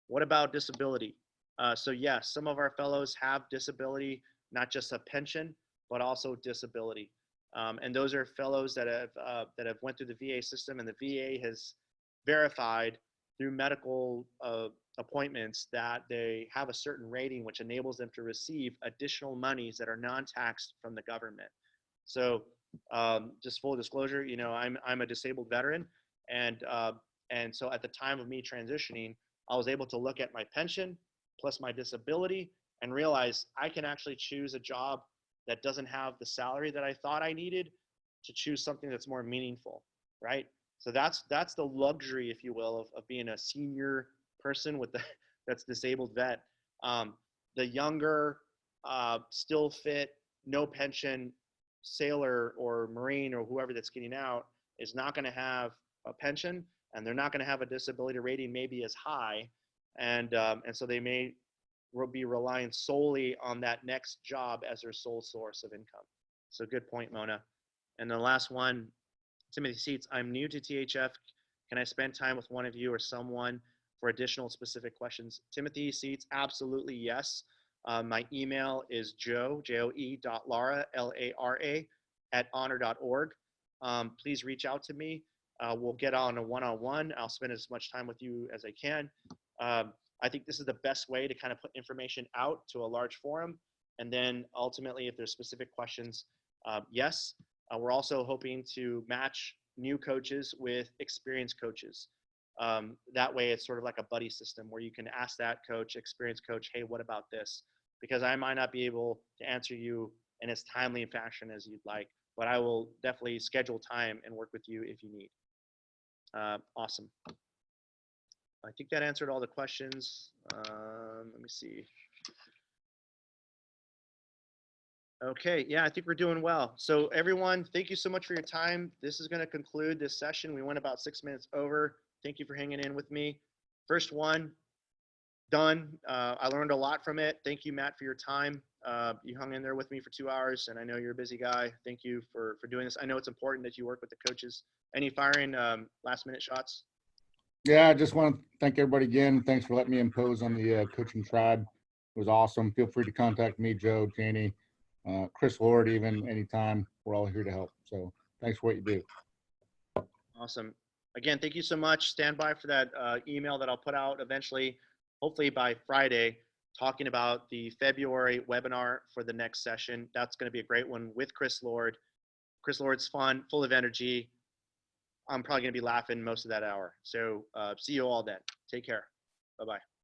What about disability? So yes, some of our fellows have disability, not just a pension, but also disability. And those are fellows that have went through the VA system, and the VA has verified through medical appointments that they have a certain rating, which enables them to receive additional monies that are non-taxed from the government. So just full disclosure, I'm a disabled veteran, and so at the time of me transitioning, I was able to look at my pension plus my disability and realize I can actually choose a job that doesn't have the salary that I thought I needed to choose something that's more meaningful, right? So that's the luxury, if you will, of being a senior person that's disabled vet. The younger, still fit, no pension sailor or Marine or whoever that's getting out is not going to have a pension, and they're not going to have a disability rating maybe as high, and so they may will be relying solely on that next job as their sole source of income. So good point, Mona. And the last one, Timothy Seats, I'm new to THF. Can I spend time with one of you or someone for additional specific questions? Timothy Seats, absolutely yes. My email is joe.lara, L-A-R-A, @honor.org. Please reach out to me. We'll get on a one-on-one. I'll spend as much time with you as I can. I think this is the best way to kind of put information out to a large forum. And then ultimately, if there's specific questions, yes. We're also hoping to match new coaches with experienced coaches. That way it's sort of like a buddy system where you can ask that coach, experienced coach, hey, what about this? Because I might not be able to answer you in as timely a fashion as you'd like, but I will definitely schedule time and work with you if you need. Awesome. I think that answered all the questions. Let me see. Okay, yeah, I think we're doing well. So everyone, thank you so much for your time. This is going to conclude this session. We went about 6 minutes over. Thank you for hanging in with me. First one, done. I learned a lot from it. Thank you, Matt, for your time. You hung in there with me for 2 hours, and I know you're a busy guy. Thank you for doing this. I know it's important that you work with the coaches. Any firing last-minute shots? Yeah, I just want to thank everybody again. Thanks for letting me impose on the coaching tribe. It was awesome. Feel free to contact me, Joe, Janie, Chris Lord, even anytime. We're all here to help. So thanks for what you do. Awesome. Again, thank you so much. Stand by for that email that I'll put out eventually, hopefully by Friday, talking about the February webinar for the next session. That's going to be a great one with Chris Lord. Chris Lord's fun, full of energy. I'm probably going to be laughing most of that hour. So see you all then. Take care. Bye-bye.